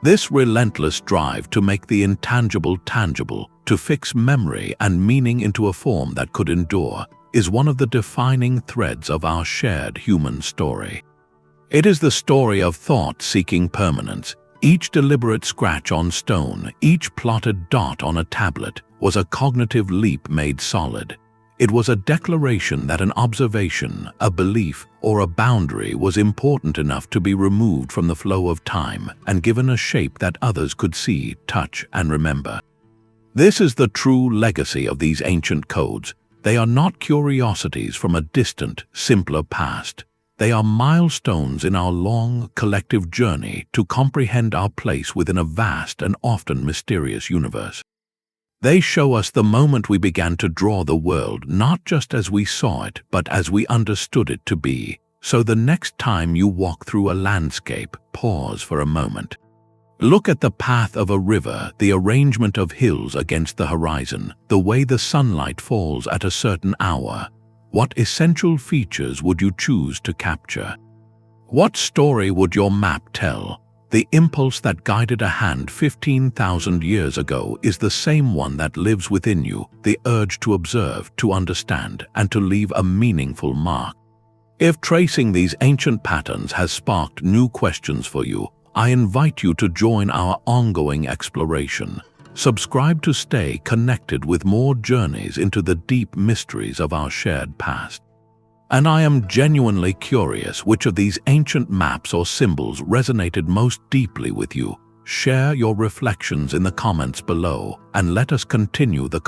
This relentless drive to make the intangible tangible, to fix memory and meaning into a form that could endure, is one of the defining threads of our shared human story. It is the story of thought seeking permanence. Each deliberate scratch on stone, each plotted dot on a tablet, was a cognitive leap made solid. It was a declaration that an observation, a belief, or a boundary was important enough to be removed from the flow of time and given a shape that others could see, touch, and remember. This is the true legacy of these ancient codes. They are not curiosities from a distant, simpler past. They are milestones in our long, collective journey to comprehend our place within a vast and often mysterious universe. They show us the moment we began to draw the world not just as we saw it, but as we understood it to be. So the next time you walk through a landscape, pause for a moment. Look at the path of a river, the arrangement of hills against the horizon, the way the sunlight falls at a certain hour. What essential features would you choose to capture? What story would your map tell? The impulse that guided a hand 15,000 years ago is the same one that lives within you, the urge to observe, to understand, and to leave a meaningful mark. If tracing these ancient patterns has sparked new questions for you, I invite you to join our ongoing exploration. Subscribe to stay connected with more journeys into the deep mysteries of our shared past. And I am genuinely curious which of these ancient maps or symbols resonated most deeply with you. Share your reflections in the comments below and let us continue the